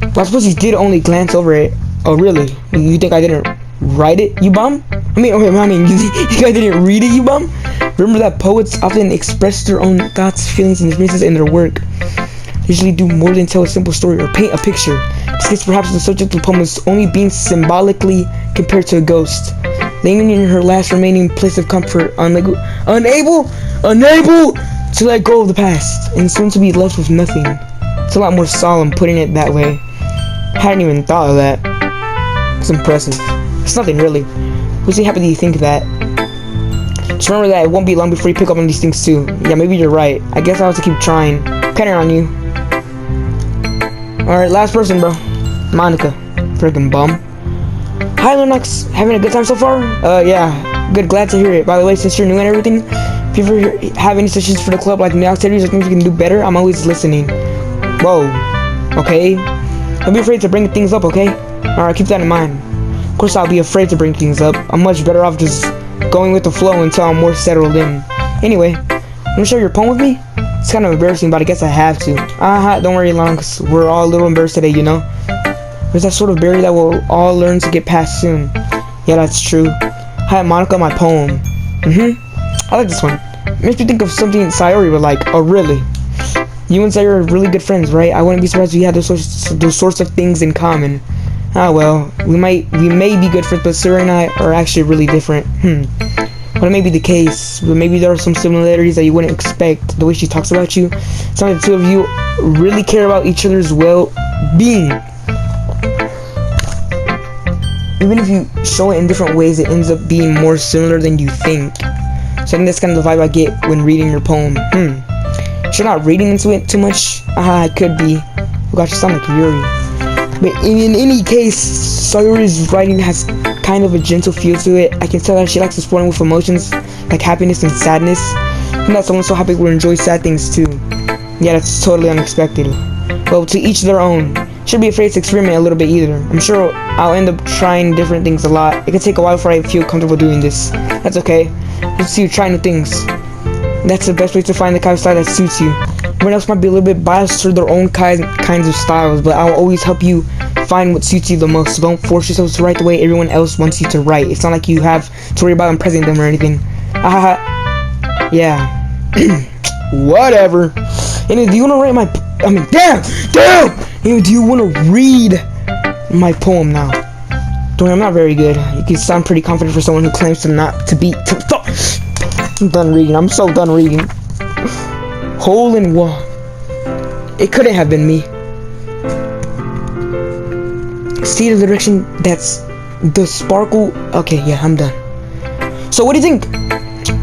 But I suppose you did only glance over it. Oh, really? You think I didn't write it, you bum? You think I didn't read it, you bum? Remember that poets often express their own thoughts, feelings, and experiences in their work. They usually do more than tell a simple story or paint a picture. In this case, perhaps the subject of the poem is only being symbolically compared to a ghost, lingering in her last remaining place of comfort, unable to let go of the past, and soon to be left with nothing. It's a lot more solemn putting it that way. I hadn't even thought of that. It's impressive. It's nothing really. We'll see how happy you think of that. Just remember that it won't be long before you pick up on these things too. Yeah, maybe you're right. I guess I'll have to keep trying. Counting on you. Alright, last person, bro. Monica. Friggin' bum. Hi, Lunox. Having a good time so far? Yeah. Good, glad to hear it. By the way, since you're new and everything, if you ever have any suggestions for the club, like new activities or things you can do better, I'm always listening. Whoa. Okay. Don't be afraid to bring things up, okay? Alright, keep that in mind. Of course, I'll be afraid to bring things up. I'm much better off just going with the flow until I'm more settled in. Anyway, wanna share your poem with me? It's kind of embarrassing, but I guess I have to. Don't worry long, cause we're all a little embarrassed today, you know? There's that sort of barrier that we'll all learn to get past soon. Yeah, that's true. Hi, Monica, my poem. I like this one. It makes me think of something Sayori would like. Oh, really? You and Sayori are really good friends, right? I wouldn't be surprised if you had those sorts of things in common. Well, we may be good friends, but Sayori and I are actually really different. But it may be the case, but maybe there are some similarities that you wouldn't expect. The way she talks about you, it's like the two of you really care about each other's well-being. Even if you show it in different ways, it ends up being more similar than you think. So I think that's kind of the vibe I get when reading your poem. You're not reading into it too much. I could be. Oh gosh, you sound like Yuri. But in any case, Sayori's writing has kind of a gentle feel to it. I can tell that she likes exploring with emotions like happiness and sadness. And that someone so happy will enjoy sad things too. Yeah, that's totally unexpected. Well, to each their own. Shouldn't be afraid to experiment a little bit either. I'm sure I'll end up trying different things a lot. It could take a while before I feel comfortable doing this. That's okay. Just see you try new things. That's the best way to find the kind of style that suits you. Everyone else might be a little bit biased to their own kinds of styles, but I'll always help you find what suits you the most. So don't force yourself to write the way everyone else wants you to write. It's not like you have to worry about impressing them or anything. Yeah. Whatever. Anyway, do you want to write my... damn! Anyway, do you want to read my poem now? Don't worry, I'm not very good. You can sound pretty confident for someone who claims to not to be... I'm done reading. I'm so done reading. Hole in wall. It couldn't have been me. See the direction that's the sparkle. Okay, yeah, I'm done. So what do you think?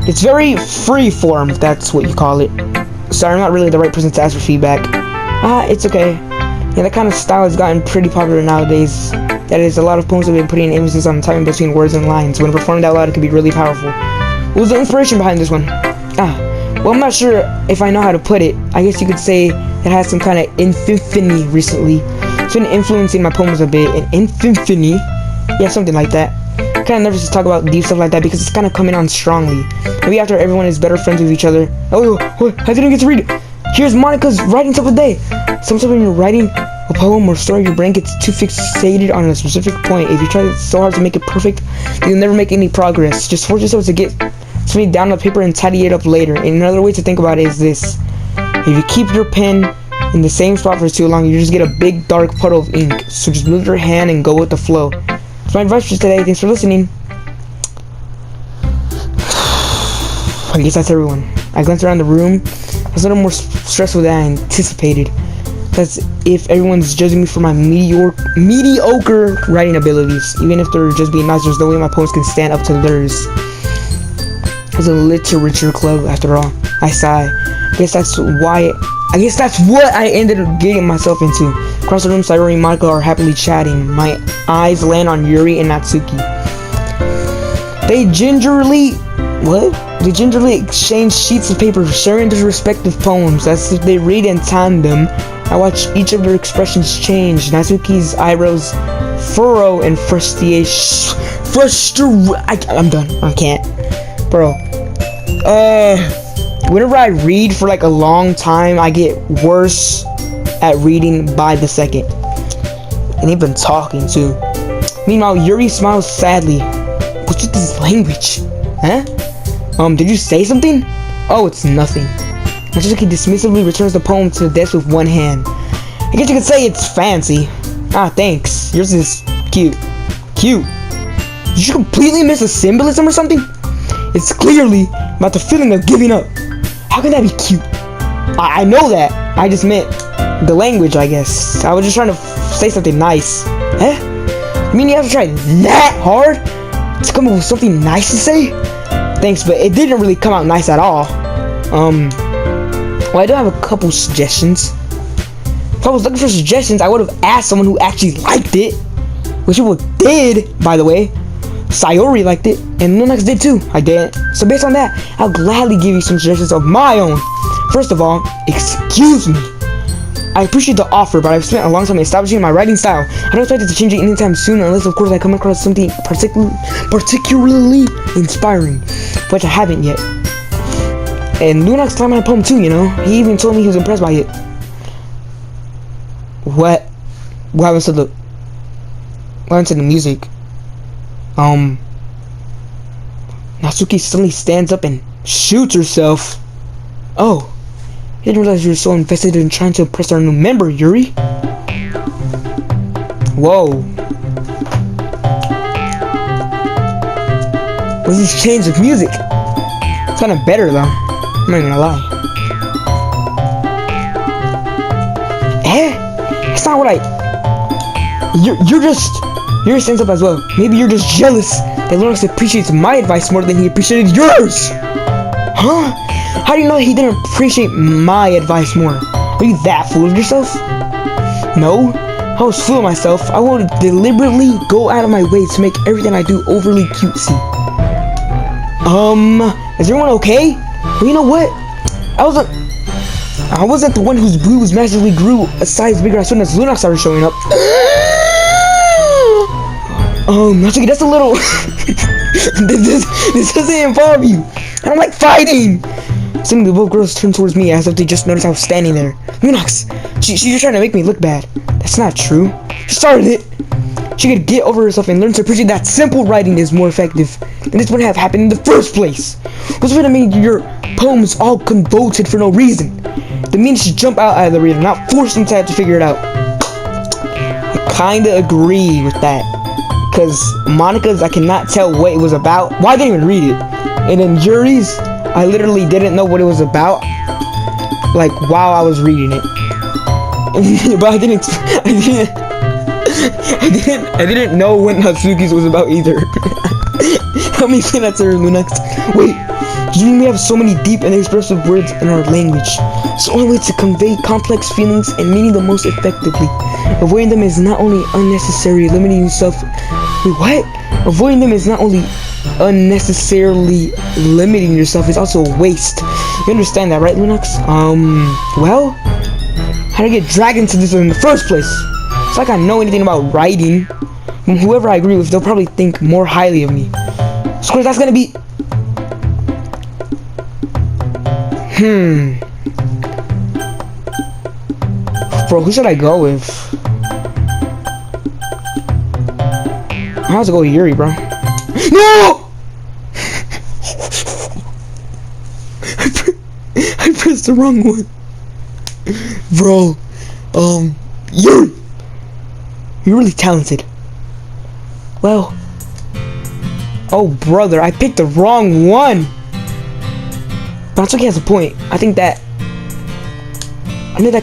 It's very free form, if that's what you call it. Sorry, I'm not really the right person to ask for feedback. It's okay. Yeah, that kind of style has gotten pretty popular nowadays. That is, a lot of poems have been putting emphasis on timing between words and lines. When performed out loud, it can be really powerful. What was the inspiration behind this one? Well, I'm not sure if I know how to put it. I guess you could say it has some kind of epiphany recently. It's been influencing my poems a bit. An epiphany? Yeah, something like that. kind of nervous to talk about deep stuff like that because it's kind of coming on strongly. Maybe after everyone is better friends with each other. Oh, what? I didn't get to read it. Here's Monica's writing stuff of the day. Sometimes when you're writing a poem or story, your brain gets too fixated on a specific point. If you try so hard to make it perfect, you'll never make any progress. Just force yourself to get something down on paper and tidy it up later. And another way to think about it is this. If you keep your pen in the same spot for too long, you just get a big dark puddle of ink. So just move your hand and go with the flow. That's my advice for today. Thanks for listening. I guess that's everyone. I glanced around the room. I was a little more stressful than I anticipated. That's if everyone's judging me for my mediocre writing abilities. Even if they're just being nice, there's no way my poems can stand up to theirs. It's a literature club after all. I sigh. I guess that's what I ended up getting myself into. Across the room, Sayori and Monica are happily chatting. My eyes land on Yuri and Natsuki. They gingerly exchange sheets of paper, sharing their respective poems. As if they read in tandem, I watch each of their expressions change. Natsuki's eyebrows furrow in frustration. I'm done. I can't. Bro. Whenever I read for like a long time, I get worse at reading by the second. And even talking too. Meanwhile, Yuri smiles sadly. What's with this language? Huh? Did you say something? Oh, it's nothing. Natsuki dismissively returns the poem to the desk with one hand. I guess you could say it's fancy. Ah, thanks. Yours is cute. Cute? Did you completely miss a symbolism or something? It's clearly about the feeling of giving up. How can that be cute? I know that. I just meant the language, I guess. I was just trying to say something nice. Huh? You mean you have to try that hard to come up with something nice to say? Thanks, but it didn't really come out nice at all. Well, I do have a couple suggestions. If I was looking for suggestions, I would have asked someone who actually liked it. Which people did, by the way. Sayori liked it, and Lunox did too. I didn't. So based on that, I'll gladly give you some suggestions of my own. First of all, excuse me. I appreciate the offer, but I've spent a long time establishing my writing style. I don't expect it to change it anytime soon, unless of course I come across something particularly inspiring, which I haven't yet. And Lunox liked my poem too, you know. He even told me he was impressed by it. What happened to the music? Natsuki suddenly stands up and shoots herself. Oh, I didn't realize you were so invested in trying to impress our new member, Yuri. Whoa. What's this change of music? It's kind of better though. I'm not gonna lie. That's not what Yuri stands up as well. Maybe you're just jealous that Lunox appreciates my advice more than he appreciated yours. Huh? How do you know he didn't appreciate my advice more? Are you that full of yourself? No, I was full of myself. I would deliberately go out of my way to make everything I do overly cutesy. Is everyone okay? Well, you know what? I wasn't the one whose bruise magically grew a size bigger as soon as Lunox started showing up. Natsuki, that's a little... this doesn't involve you. I don't like fighting. Suddenly, both girls turned towards me as if they just noticed I was standing there. Lunox, she's just trying to make me look bad. That's not true. She started it. She could get over herself and learn to appreciate that simple writing is more effective. And this wouldn't have happened in the first place. What's gonna make your poems all convoluted for no reason? The means to jump out of the reader, not force them to have to figure it out. I kinda agree with that. Because Monica's, I cannot tell what it was about. Well, I didn't even read it. And then Yuri's, I literally didn't know what it was about, like while I was reading it. But I didn't know what Natsuki's was about either. Help me explain that to her, Lunox. Wait, you mean we have so many deep and expressive words in our language? It's the only way to convey complex feelings and meaning the most effectively. Avoiding them is not only unnecessary, limiting yourself. Wait, what? Avoiding them is not only unnecessarily limiting yourself, it's also a waste. You understand that, right, Lunox? Well, how did I get dragged into this in the first place? It's like I know anything about writing. whoever I agree with, they'll probably think more highly of me. Of course, that's gonna be. Bro, who should I go with? I have to go with Yuri, bro. No! I pressed the wrong one. Bro, Yuri! You're really talented. Well. Oh, brother, I picked the wrong one! But Natsuki has a point. I think that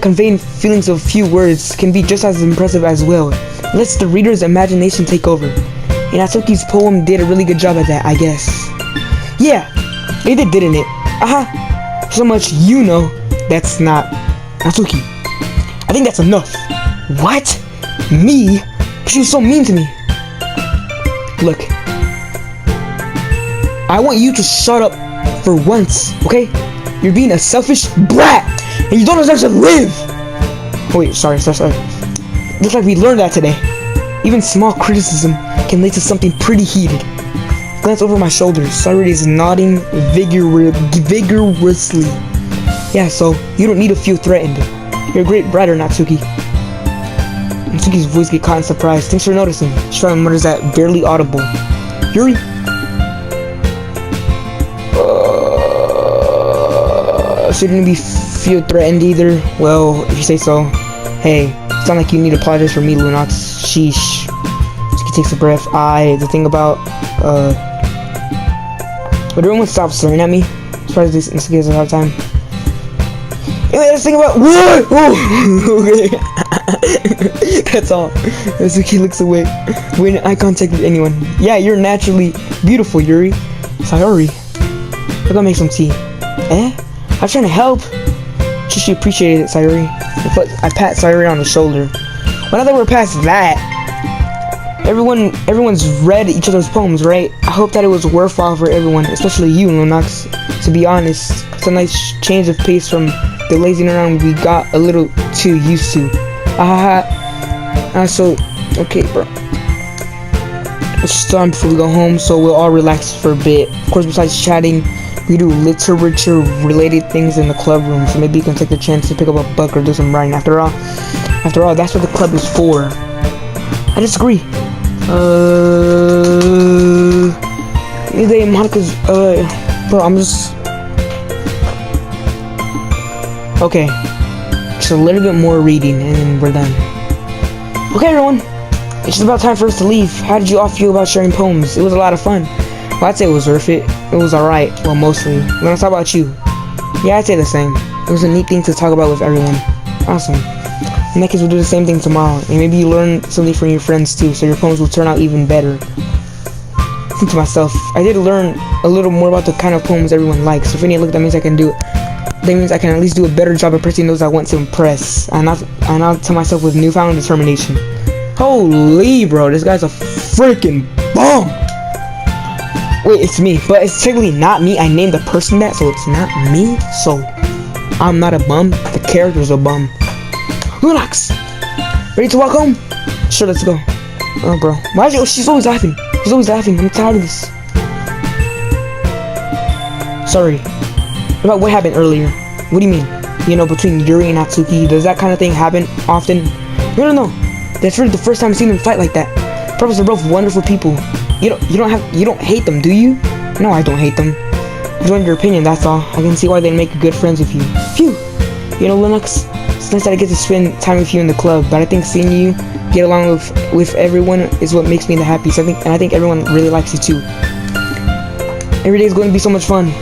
conveying feelings of few words can be just as impressive as well. Lets the reader's imagination take over. And Natsuki's poem did a really good job at that, I guess. Yeah, they did, didn't it? So much you know. That's not Natsuki. I think that's enough. What? Me? She was so mean to me. Look, I want you to shut up for once, okay? You're being a selfish brat, and you don't deserve to live. Oh, wait, sorry. Looks like we learned that today. Even small criticism can lead to something pretty heated. Glance over my shoulder. Sayori is nodding vigorously. Yeah, so you don't need to feel threatened. You're a great writer, Natsuki. Natsuki's voice gets caught in surprise. Thanks for noticing. She finally mutters that barely audible. Yuri? Shouldn't be feel threatened either. Well, if you say so. Hey, sound like you need to apologize for me, Lunox. Sheesh. She takes a breath. The thing about, would everyone stop staring at me? Surprised this gives a hard time. Anyway, let's think about what? Oh, okay. That's all. Natsuki looks away. When eye contact with anyone. Yeah, you're naturally beautiful, Yuri. Sayori. I gotta make some tea. I'm trying to help. She appreciated it, Sayori. I pat Sayori on the shoulder. But now that we're past that, everyone's read each other's poems, right? I hope that it was worthwhile for everyone, especially you, Lunox. To be honest, it's a nice change of pace from the lazing around we got a little too used to. So, okay, bro. It's time before we go home, so we'll all relax for a bit. Of course, besides chatting, we do literature-related things in the club room, so maybe you can take the chance to pick up a book or do some writing. After all, that's what the club is for. I disagree. Monica's, bro, I'm just... Okay, just a little bit more reading, and then we're done. Okay, everyone, it's just about time for us to leave. How did you all feel about sharing poems? It was a lot of fun. Well, I'd say it was worth it. It was alright. Well, mostly. Let's talk about you. Yeah, I'd say the same. It was a neat thing to talk about with everyone. Awesome. In that case, we'll do the same thing tomorrow. And maybe you learn something from your friends too, so your poems will turn out even better. I think to myself, I did learn a little more about the kind of poems everyone likes. So if any look, that means I can at least do a better job of impressing those I want to impress. And I'll tell myself with newfound determination. Holy, bro, this guy's a freaking bomb. Wait, it's me, but it's technically not me. I named the person that, so it's not me. So I'm not a bum. The character's a bum. Lunox, ready to walk home? Sure, let's go. Oh, bro, why is she? Oh, she's always laughing. She's always laughing. I'm tired of this. Sorry. About what happened earlier? What do you mean? You know, between Yuri and Natsuki, does that kind of thing happen often? No. That's really the first time I've seen them fight like that. Probably they're both wonderful people. You don't hate them, do you? No, I don't hate them. I just wanted your opinion, that's all. I can see why they'd make good friends with you. Phew! You know, Lunox, it's nice that I get to spend time with you in the club, but I think seeing you get along with everyone is what makes me the happiest. I think everyone really likes you too. Every day is going to be so much fun.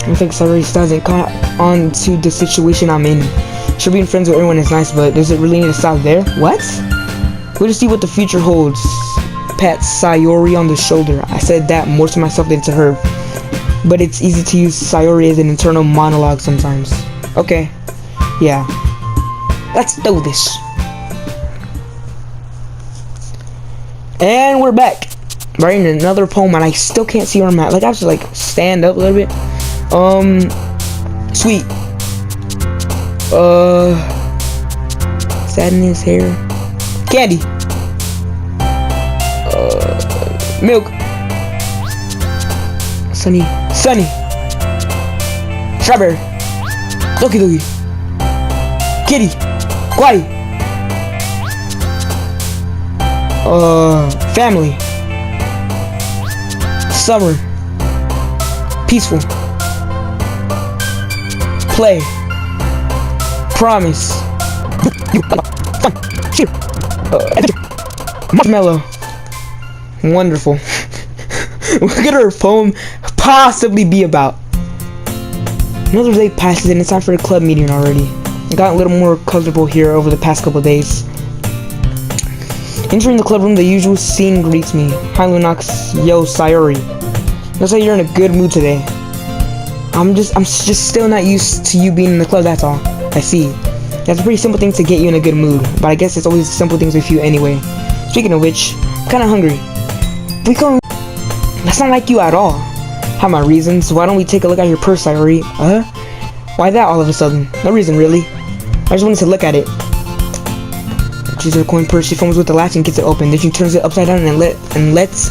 I think Sayori still hasn't caught on to the situation I'm in. Sure, being friends with everyone is nice, but does it really need to stop there? What? We'll just see what the future holds. Pat Sayori on the shoulder. I said that more to myself than to her. But it's easy to use Sayori as an internal monologue sometimes. Okay. Yeah. Let's do this. And we're back. Writing another poem and I still can't see where I'm at. Like I have to like stand up a little bit. Sweet. Sadness, hair. Candy. Milk. Sunny. Strawberry. Doki Doki. Kitty. Kwai. Family. Summer. Peaceful. Play. Promise. Marshmallow. Wonderful. What could her poem possibly be about? Another day passes and it's time for the club meeting already. I got a little more comfortable here over the past couple of days. Entering the club room, the usual scene greets me. Hi Lunox, yo Sayori. Looks like you're in a good mood today. I'm just still not used to you being in the club, that's all. I see. That's a pretty simple thing to get you in a good mood, but I guess it's always simple things with you anyway. Speaking of which, I'm kinda hungry. That's not like you at all. Have my reasons. Why don't we take a look at your purse, Sayori? Why that all of a sudden? No reason really. I just wanted to look at it. She's her coin purse. She fumbles with the latch and gets it open. Then she turns it upside down and lets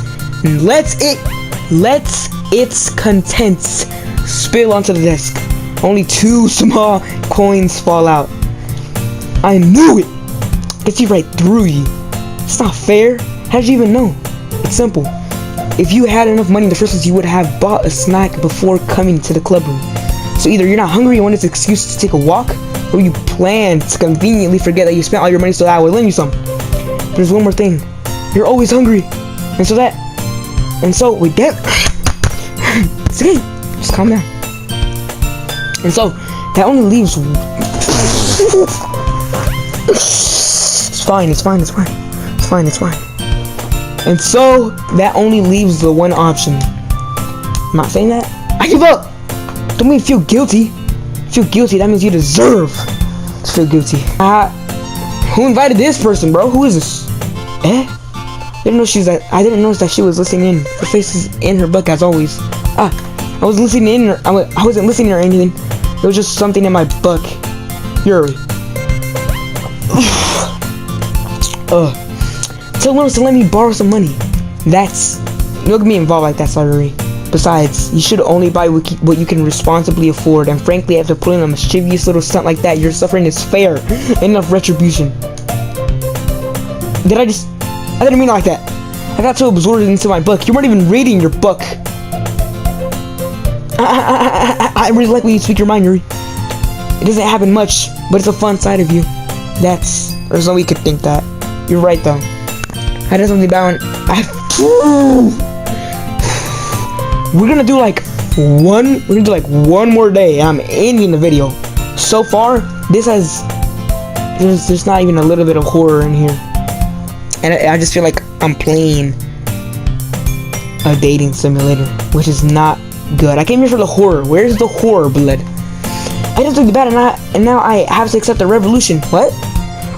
its contents spill onto the desk. Only 2 small coins fall out. I knew it! I could see right through you. It's not fair. How did you even know? It's simple. If you had enough money in the first place, you would have bought a snack before coming to the club room. So either you're not hungry and want an excuse to take a walk, or you plan to conveniently forget that you spent all your money so that I would lend you some. There's one more thing. You're always hungry. And so we get it's okay. Just calm down. And so that only leaves It's fine. And so that only leaves the one option. I'm not saying that. I give up. Don't make me feel guilty. Feel guilty, that means you deserve to feel guilty. Who invited this person, bro? Who is this? I didn't notice that she was listening in. Her face is in her book as always. I wasn't listening or anything. It was just something in my book. Yuri. Tell Lunox to let me borrow some money. Don't get me involved like that, Sayori. Besides, you should only buy what you can responsibly afford, and frankly, after pulling a mischievous little stunt like that, your suffering is fair. Enough retribution. I didn't mean it like that. I got so absorbed into my book. You weren't even reading your book. I really like when you speak your mind, Yuri. It doesn't happen much, but it's a fun side of you. There's no way you could think that. You're right, though. I did something about We're gonna do like one more day. I'm ending the video. So far, there's not even a little bit of horror in here, and I just feel like I'm playing a dating simulator, which is not good. I came here for the horror. Where's the horror, blood? I did something bad, and now I have to accept the revolution. What?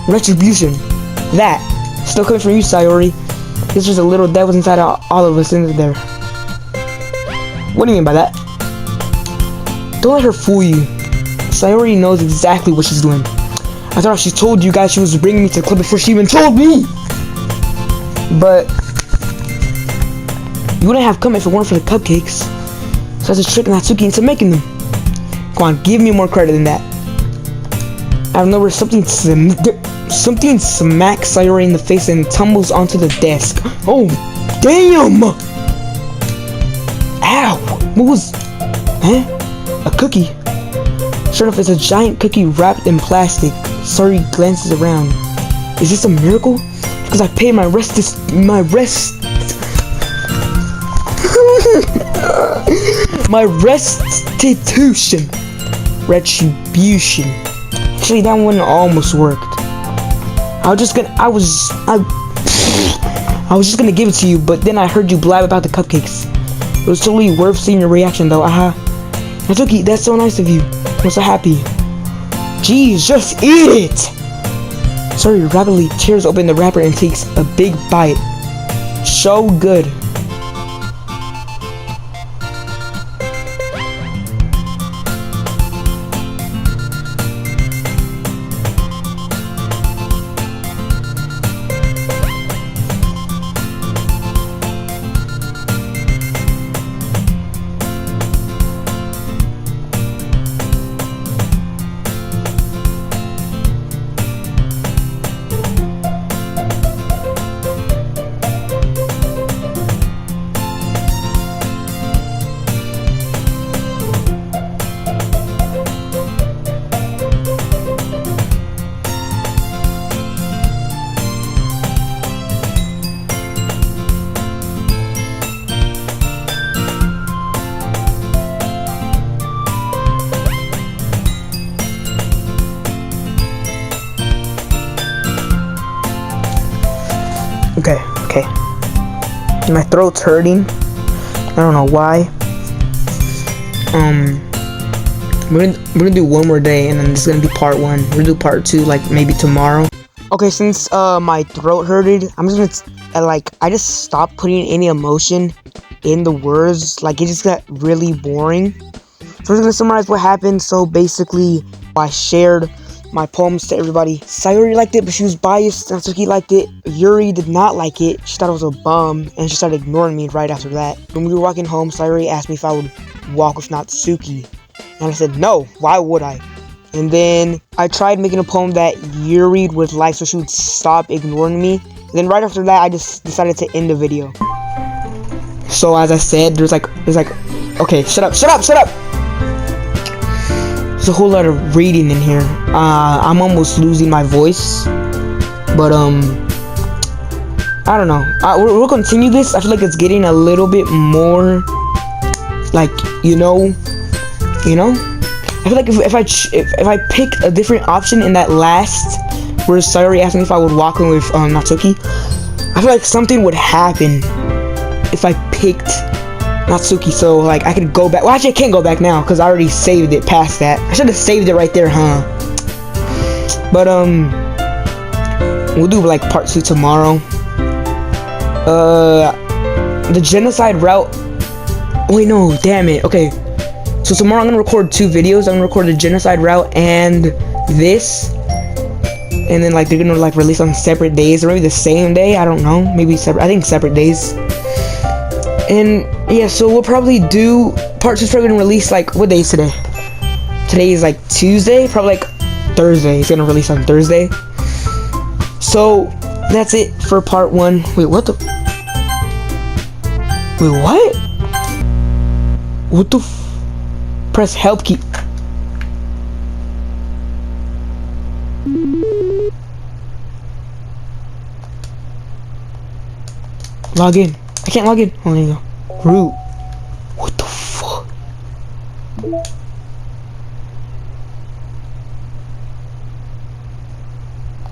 Retribution. That still coming from you, Sayori. There's just a little devil inside all of us in there. What do you mean by that? Don't let her fool you. Sayori knows exactly what she's doing. I thought she told you guys she was bringing me to the club before she even told me. But you wouldn't have come if it weren't for the cupcakes. So that's a trick Natsuki into making them. Come on, give me more credit than that. Out of nowhere, something smacks Sayori in the face and tumbles onto the desk. Oh, damn! Ow! What was... A cookie. Sure enough, it's a giant cookie wrapped in plastic. Sayori glances around. Is this a miracle? Because I paid my restitution. Retribution. Actually, that one almost worked. I was just gonna give it to you, but then I heard you blab about the cupcakes. It was totally worth seeing your reaction, though. Natsuki, that's so nice of you. I'm so happy. Jeez, just eat it! Sayori rapidly tears open the wrapper and takes a big bite. So good. Okay, okay. My throat's hurting. I don't know why. We're gonna do one more day, and then this is gonna be part 1. We're gonna do part 2, like, maybe tomorrow. Okay, since my throat hurted, I'm just gonna I just stopped putting any emotion in the words. Like, it just got really boring. So I'm just gonna summarize what happened. So basically, I shared my poems to everybody. Sayori liked it, but she was biased. Natsuki liked it. Yuri did not like it. She thought it was a bum, and she started ignoring me right after that. When we were walking home, Sayori asked me if I would walk with Natsuki, and I said no. Why would I? And then I tried making a poem that Yuri would like, so she would stop ignoring me. And then right after that, I just decided to end the video. So as I said, there's like, okay, shut up. There's a whole lot of reading in here. I'm almost losing my voice, but I don't know. We'll continue this. I feel like it's getting a little bit more, like, you know. I feel like if I pick a different option in that last, where Sayori asked me if I would walk in with Natsuki, I feel like something would happen if I picked Natsuki, so like I could go back. Well, actually I can't go back now because I already saved it past that. I should have saved it right there, huh? But we'll do like part 2 tomorrow. The genocide route. Wait, no, damn it. Okay, so tomorrow I'm gonna record 2 videos. I'm gonna record the genocide route and this, and then like they're gonna like release on separate days, or maybe the same day. I don't know. Maybe separate. I think separate days. And yeah, so we'll probably do part 2. Is probably gonna release like, what day is today? Today is like Tuesday, probably like Thursday. It's gonna release on Thursday. So that's it for part 1. Wait, what the? Wait, what? What the? Press help key. Log in. I can't log in. Oh, there you go. Root. What the fuck?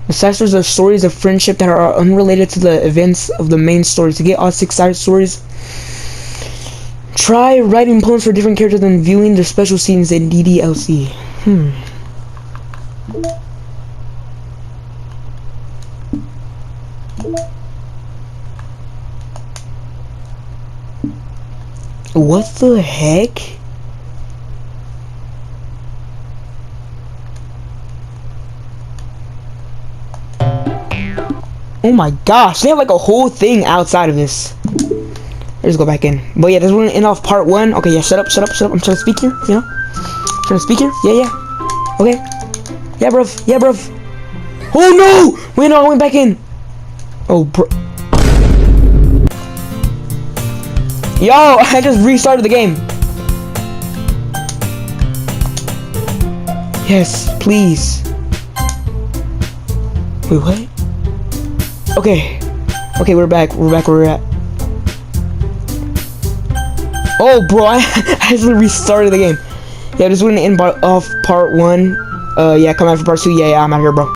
The side stories are stories of friendship that are unrelated to the events of the main story. To get all 6 side stories, try writing poems for different characters and viewing their special scenes in DDLC. What the heck? Oh my gosh, they have like a whole thing outside of this. Let's go back in. But yeah, this is gonna end off part 1. Okay, yeah, shut up. I'm trying to speak here, you know? Trying to speak here? Yeah. Okay. Yeah, bruv. Oh no! Wait, no, I went back in. Oh, bro. Yo, I just restarted the game. Yes, please. Wait, what? Okay, we're back. Where we're at. Oh, bro, I just restarted the game. Yeah, this is gonna end off part 1. Yeah, come out for part 2. Yeah, I'm out here, bro.